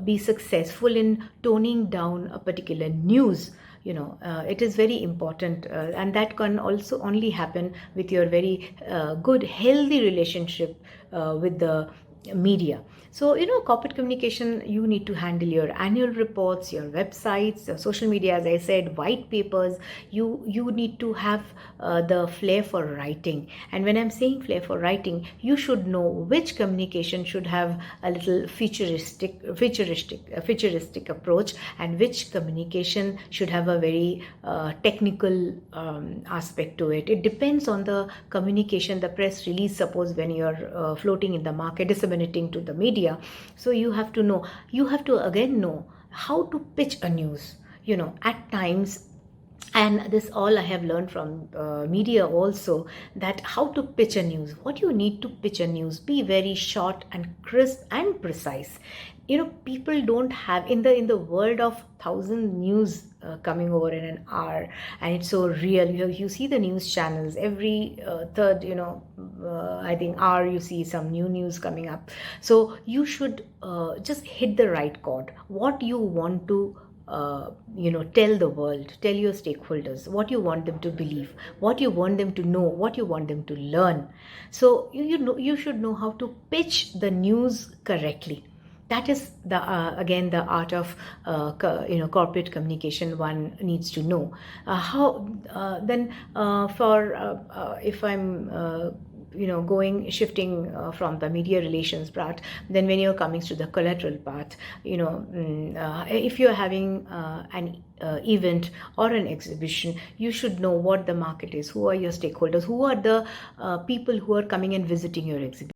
S6: be successful in toning down a particular news. It is very important, and that can also only happen with your very good healthy relationship with the media. So corporate communication, you need to handle your annual reports, your websites, your social media, as I said, white papers. You need to have the flair for writing. And when I'm saying flair for writing, you should know which communication should have a little futuristic approach, and which communication should have a very technical aspect to it. It depends on the communication, the press release, suppose when you're floating in the market, disseminating to the media. So you have to know how to pitch a news, at times. And this all I have learned from media also, that how to pitch a news, what you need to pitch a news, be very short and crisp and precise. People don't have, in the world of 1,000 news coming over in an hour, and it's so real. You see the news channels every third I think hour, you see some new news coming up. So you should just hit the right chord, what you want to tell the world, tell your stakeholders what you want them to believe, what you want them to know, what you want them to learn. So you should know how to pitch the news correctly. That is the again the art of corporate communication. One needs to know how then for if I'm shifting from the media relations part, then when you're coming to the collateral part, if you're having an event or an exhibition, you should know what the market is, who are your stakeholders, who are the people who are coming and visiting your exhibition.